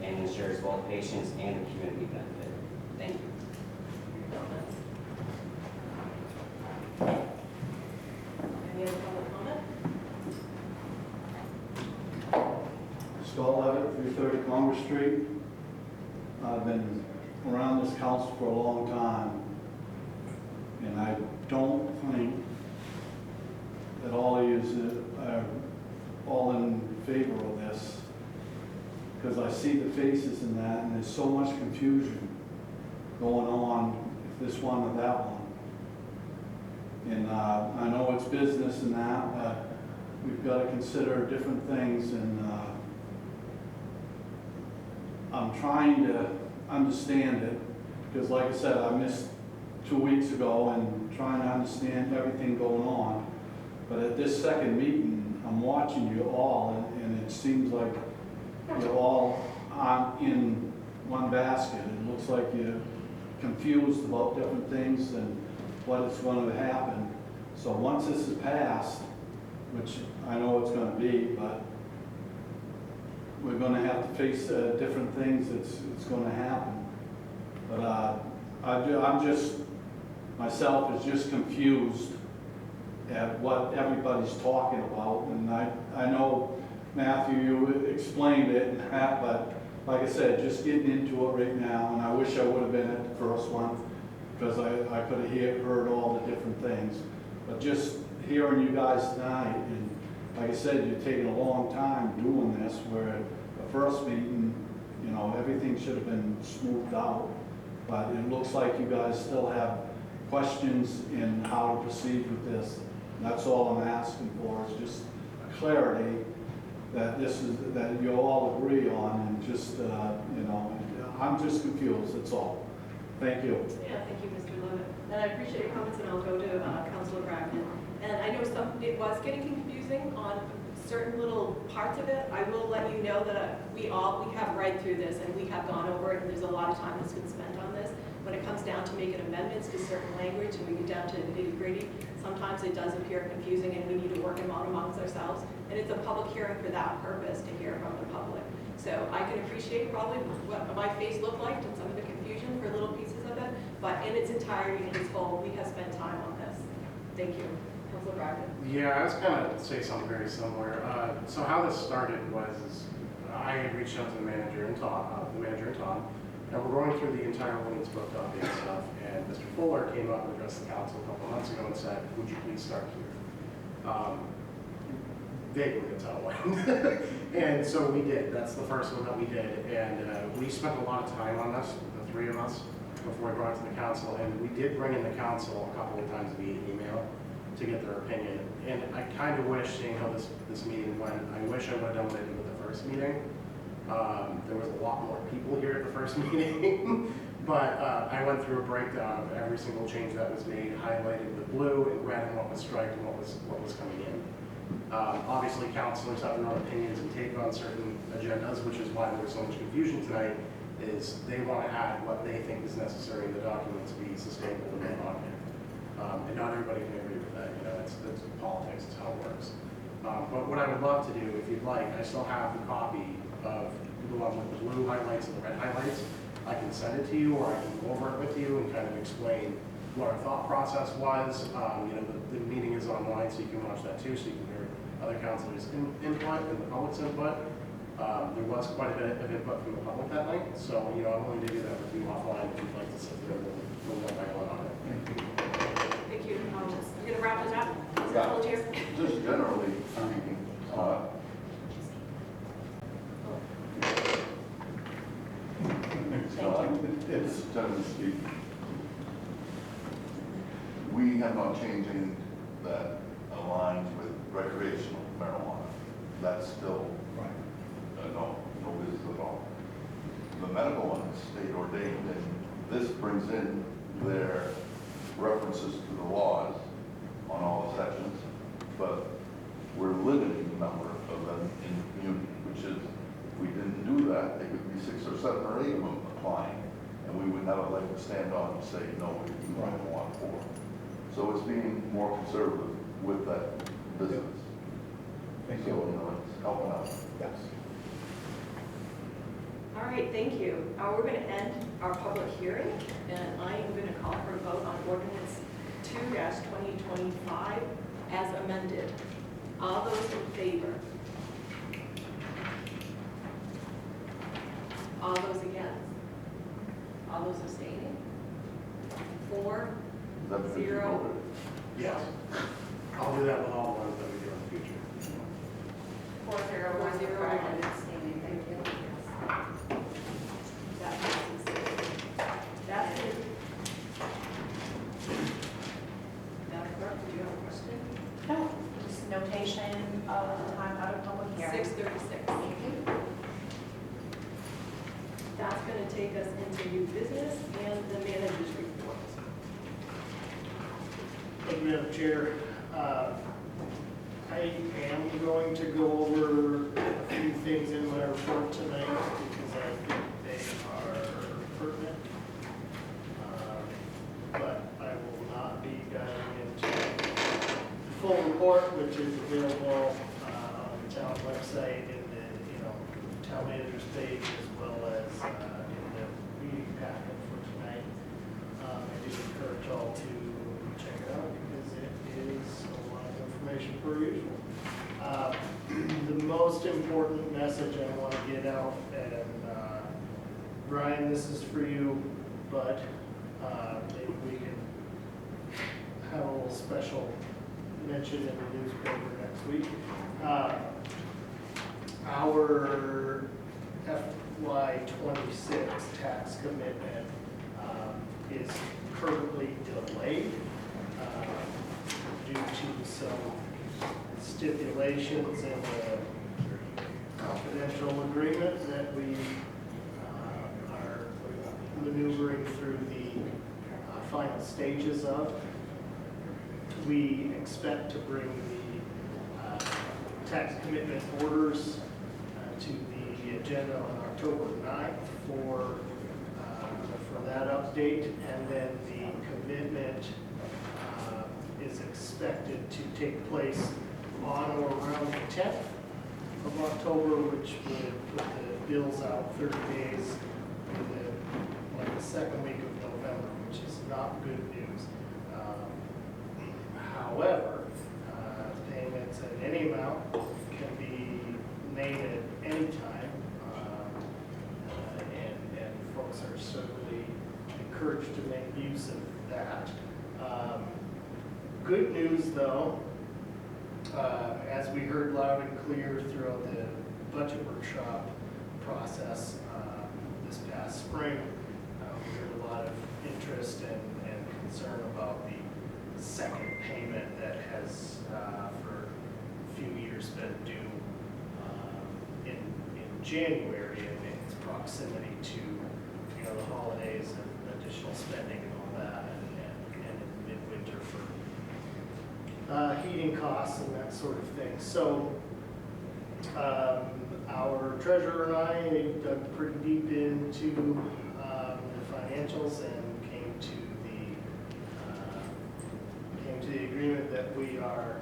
and ensures both patients and the community benefit. Thank you. Any other public comment? Scott Levitt, 330 Congress Street. I've been around this council for a long time, and I don't think that all of you are all in favor of this, because I see the faces in that, and there's so much confusion going on, if this one or that one. And I know it's business and that, but we've got to consider different things, and I'm trying to understand it, because like I said, I missed 2 weeks ago and trying to understand everything going on. But at this second meeting, I'm watching you all, and it seems like you all aren't in one basket. It looks like you're confused about different things and what is going to happen. So once this is passed, which I know it's going to be, but we're going to have to face different things that's going to happen. But I'm just, myself is just confused at what everybody's talking about. And I know, Matthew, you explained it and that, but like I said, just getting into it right now, and I wish I would have been at the first one, because I could have heard all the different things. But just hearing you guys tonight, and like I said, you're taking a long time doing this, where the first meeting, everything should have been smoothed out. But it looks like you guys still have questions in how to proceed with this. And that's all I'm asking for, is just a clarity that that you all agree on, and just, I'm just confused, that's all. Thank you. Yeah, thank you, Mr. Levitt. And I appreciate your comments, and I'll go to Councilor Bragdon. And I know it was getting confusing on certain little parts of it. I will let you know that we have read through this, and we have gone over it, and there's a lot of time that's been spent on this. When it comes down to making amendments to certain language, and we get down to the nitty-gritty, sometimes it does appear confusing, and we need to work it out amongst ourselves. And it's a public hearing for that purpose, to hear from the public. So I can appreciate probably what my face looked like and some of the confusion for little pieces of it, but in its entirety, in its whole, we have spent time on this. Thank you. Councilor Bragdon. Yeah, I was going to say something very similar. So how this started was I had reached out to the manager and Tom, and we're going through the entire ordinance book update stuff, and Mr. Fuller came up and addressed the council a couple months ago and said, would you please start here? Vaguely, that's how it went. And so we did. That's the first one that we did. And we spent a lot of time on this, the 3 of us, before we brought it to the council. And we did bring in the council a couple of times via email to get their opinion. And I kind of wish, seeing how this meeting went, I wish I would have done what I did with the first meeting. There was a lot more people here at the first meeting. But I went through a breakdown of every single change that was made, highlighted with blue and red, and what was striked and what was coming in. Obviously, councilors have their own opinions and take on certain agendas, which is why there was so much confusion tonight, is they want to add what they think is necessary in the document to be sustainable to Millinocket. And not everybody can agree with that. It's politics, it's how it works. But what I would love to do, if you'd like, I still have the copy of the one with the blue highlights and the red highlights. I can send it to you, or I can go over it with you and kind of explain what our thought process was. The meeting is online, so you can watch that too, so you can hear other councilors' input and the public's input. There was quite a bit of input from the public that night, so, you know, I'm willing to do that with you offline if you'd like to sit there and we'll go back on it. Thank you. I'm going to wrap this up. Yeah. Volunteer? Just generally speaking, it's generally speaking, we have not changed anything that aligns with recreational marijuana. That's still, no business at all. The medical one is state ordained, and this brings in their references to the laws on all the sections, but we're limiting the number of them in the community, which is, if we didn't do that, there could be 6 or 7 or 8 of them applying, and we would have a leg to stand on and say, no, we don't want 4. So it's being more conservative with that business. Thank So, you know, it's helping out. Yes. All right, thank you. We're going to end our public hearing, and I am going to call for a vote on ordinance 2-2025 as amended. All those in favor? All those against? All those abstaining? 4, Is that because you 0. voted? Yes. I'll do that with all the ones that we do in the future. 4-0, 1 for and abstaining, thank you. That passes. That's it. Madam Clerk, do you have a question? No, just notation of the time out of public hearing. 6:36. That's going to take us into new business and the manager's report. Thank you, Madam Chair. I am going to go over a few things in my report tonight because I think they are pertinent. But I will not be diving into the full report, which is available on the town website in the town manager's page as well as in the meeting packet for tonight. I do encourage all to check it out because it is a lot of information per usual. The most important message I want to get out, and Brian, this is for you, but maybe we can have a little special mention in the newspaper next week. Our FY26 tax commitment is currently delayed due to some stipulations in the confidential agreement that we are maneuvering through the final stages of. We expect to bring the tax commitment orders to the agenda on October 9th for that update, and then the commitment is expected to take place on or around the 10th of October, which would put the bills out 30 days in the second week of November, which is not good news. However, payments at any amount can be made at any time, and folks are certainly encouraged to make use of that. Good news, though, as we heard loud and clear throughout the budget workshop process this past spring, we heard a lot of interest and concern about the second payment that has for a few years been due in January, and its proximity to the holidays and additional spending and all that, and in midwinter for heating costs and that sort of thing. So our treasurer and I dug pretty deep into the financials and came to the agreement that we are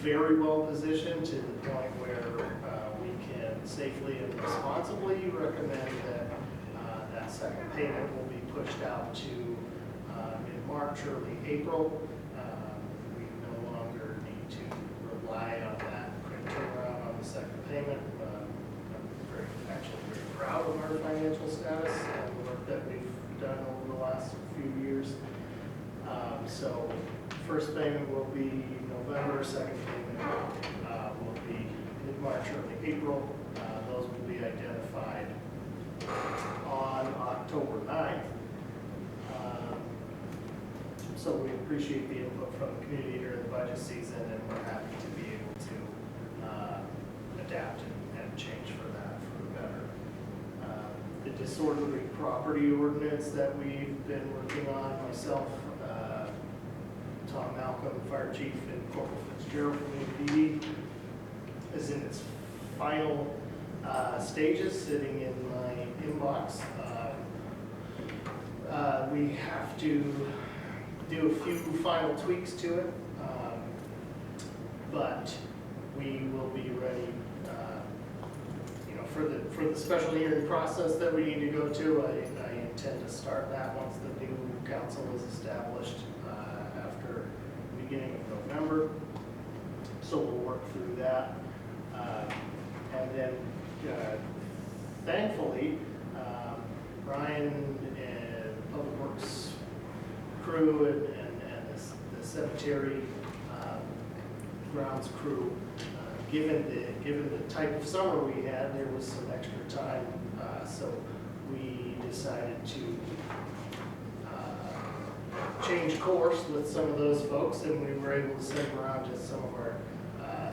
very well positioned to the point where we can safely and responsibly recommend that that second payment will be pushed out to mid-March, early April. We no longer need payment. Actually very proud of our financial status and the work that we've done over the last few years. So first payment will be November, second payment will be mid-March, early April. Those will be identified on October 9th. So we appreciate the input from the community during the budget season, and we're happy to be able to adapt and change for that for the better. The disorderly property ordinance that we've been working on, myself, Tom Malcolm, Fire Chief, and Corporal Fitzgerald from APD, is in its final stages, sitting in my inbox. We have to do a few final tweaks to it, but we will be ready, for the special hearing process that we need to go to. I intend to start that once the new council is established after the beginning of November. So we'll work through that, and then thankfully, Brian and Public Works crew and the cemetery grounds crew, given the type of summer we had, there was some extra time, so we decided to change course with some of those folks, and we were able to send them around to some of our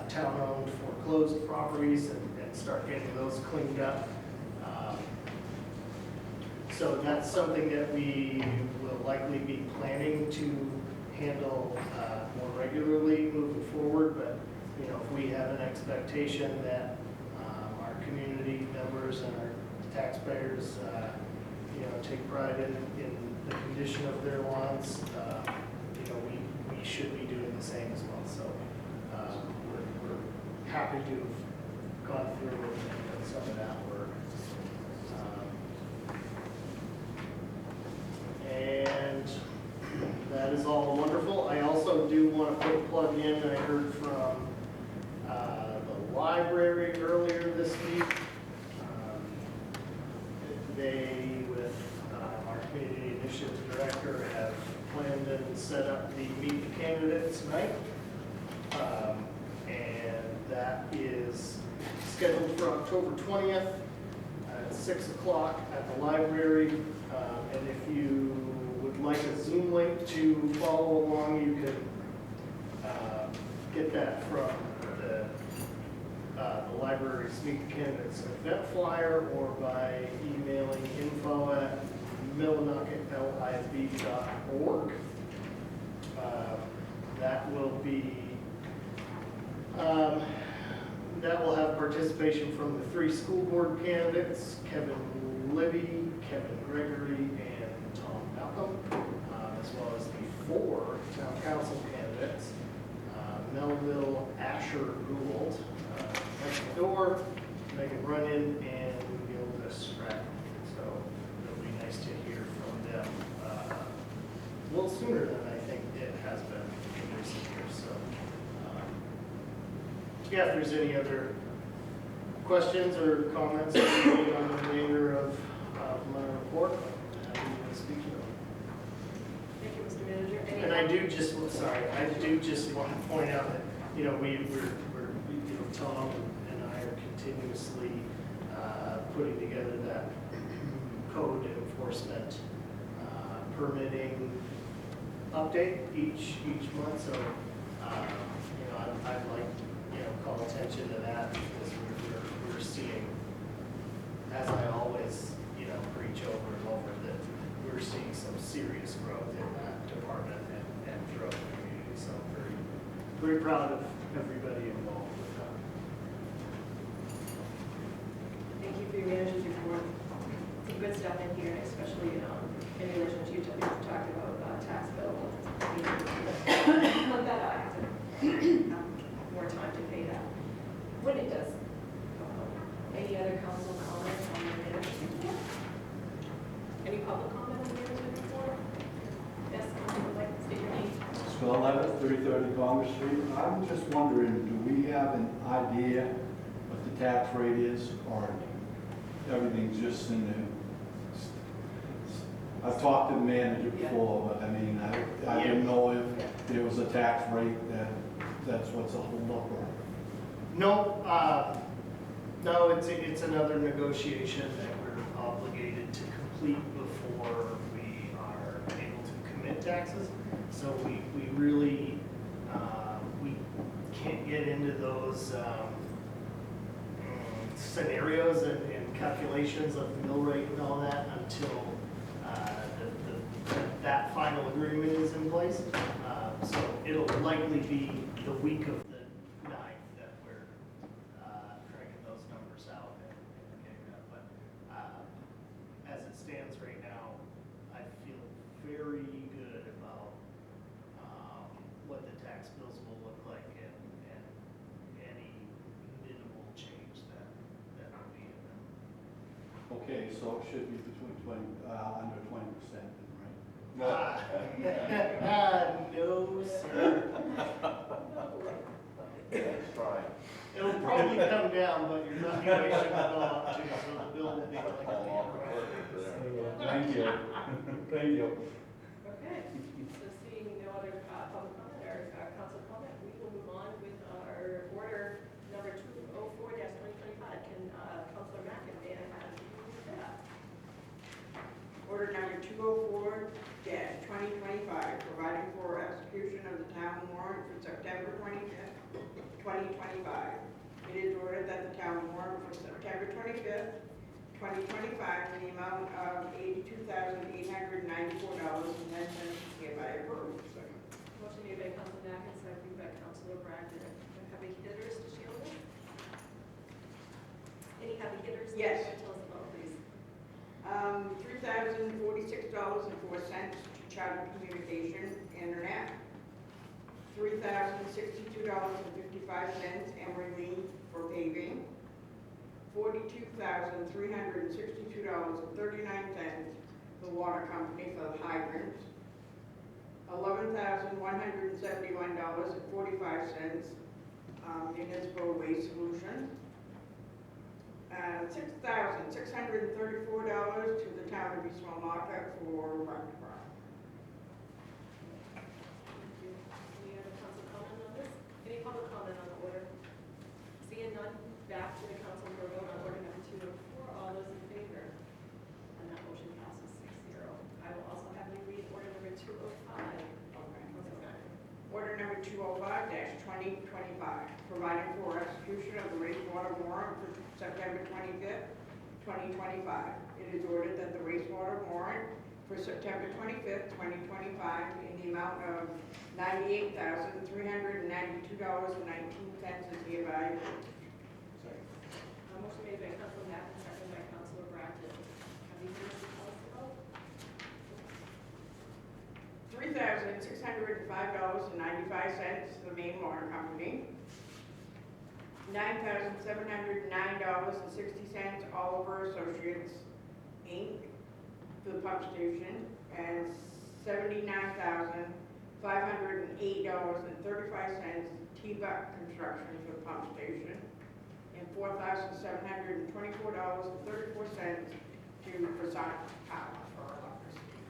town-owned foreclosed properties and start getting those cleaned up. So that's something that we will likely be planning to handle more regularly moving forward, but if we have an expectation that our community members and our taxpayers take pride in the condition of their lawns, we should be doing the same as well. So we're happy to have gone through with some of that work. And that is all wonderful. I also do want to put a plug in. I heard from the library earlier this week. They, with our community initiatives director, have planned and set up the Meet the Candidates night. And that is scheduled for October 20th at 6 o'clock at the library. And if you would like a Zoom link to follow along, you can get that from the library's Meet the Candidates event flyer, or by emailing info@millinocket.org. That will have participation from the 3 school board candidates, Kevin Libby, Kevin Gregory, and Tom Malcolm, as well as the 4 town council candidates, Melville, Asher, Gould, Mike Door, Megan Runyon, and Gilda Stratton. So it'll be nice to hear from them a little sooner than I think it has been in recent years. So yeah, if there's any other questions or comments on the remainder of my report, I'm happy to speak to them. Thank you, Mr. Manager. And I do just want to point out that, Tom and I are continuously putting together that code enforcement permitting update each month. So, I'd like, call attention to that, because we're seeing, as I always, preach over and over, that we're seeing some serious growth in that department and throughout the community. So I'm very proud of everybody involved with that. Thank you for your manager's report. Some good stuff in here, especially in relation to you talking about tax bill. Let that out, more time to pay that. When it does. Any other council comments on the manager's report? Any public comment on the manager's report? Yes, Council would like to state your name. Scott Levitt, 330 Congress Street. I'm just wondering, do we have an idea what the tax rate is, or everything's just in there? I've talked to the manager before, but I mean, I didn't know if there was a tax rate that's what's a holdup or. No, no, it's another negotiation that we're obligated to complete before we are able to commit taxes. So we really, we can't get into those scenarios and calculations of the mill rate and all that until that final agreement is in place. So it'll likely be the week of the 9th that we're cranking those numbers out and getting that. But as it stands right now, I feel very good about what the tax bills will look like and any minimal change that will be in them. Okay, so it should be between 20, under 20%, right? No, sir. Let's try. It'll probably come down, but your valuation will go up too, so the bill will be like. Thank you. Thank you. Okay, so seeing no other public comment or council comment, we will move on with our order number 204-2025. Can Councilor Mackin, may I have you read that? Order number 204-2025, providing for execution of the town warrant for September 25th, 2025. It is ordered that the town warrant for September 25th, 2025, in the amount of $82,894.10 hereby approved. Motion made by Councilor Mackin, seconded by Councilor Bragdon. Heavy hitters to share with us? Any heavy hitters? Yes. Tell us about, please. $3,046.04 to Charter Communication Internet. $3,062.55 Emery Lee for paving. $42,362.39 the water company for the hydrants. $11,171.45 municipal waste solution. $6,634 to the town of East Millinocket for rectifier. Any other council comment on this? Any public comment on the order? Seeing none, back to the council for a vote on order number 204. All those in favor? And that motion passes 6-0. I will also have you read order number 205. Councilor Mackin. Order number 205-2025, providing for execution of the wastewater warrant for September 25th, 2025. It is ordered that the wastewater warrant for September 25th, 2025, in the amount of $98,392.19 is hereby approved. Motion made by Councilor Mackin, seconded by Councilor Bragdon. Have you heard us tell us about? $3,605.95, the main water company. $9,709.60, Oliver Associates, Inc., for the pump station, and $79,508.35, T-Buck Construction for the pump station, and $4,724.34 to Prasad Power for electricity.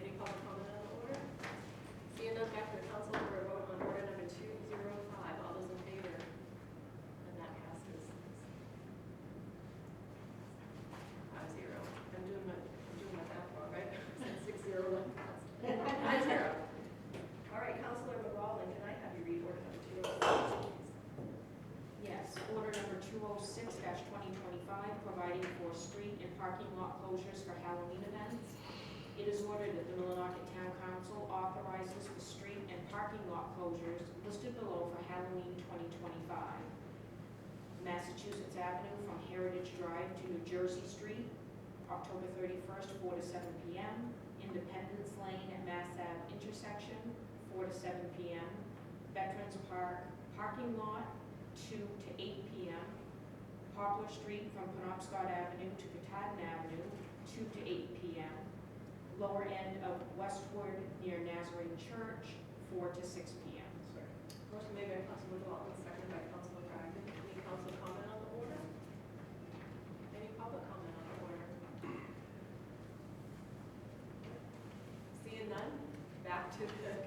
Any public comment on the order? Seeing none, back to the council for a vote on order number 205. All those in favor? And that passes 5-0. I'm doing my math wrong, right? 6-0, 5-0. All right, Councilor McLaughlin, can I have you read order number 206? Yes, order number 206-2025, providing for street and parking lot closures for Halloween events. It is ordered that the Millinocket Town Council authorizes the street and parking lot closures listed below for Halloween 2025. Massachusetts Avenue from Heritage Drive to New Jersey Street, October 31st, 4 to 7 p.m. Independence Lane at Mass Ave intersection, 4 to 7 p.m. Veterans Park parking lot, 2 to 8 p.m. Poplar Street from Penobscot Avenue to Katahdin Avenue, 2 to 8 p.m. Lower end of Westward near Nazarene Church, 4 to 6 p.m. Motion made by Councilor McLaughlin, seconded by Councilor Bragdon. Any council comment on the order? Any public comment on the order? Seeing none, back to the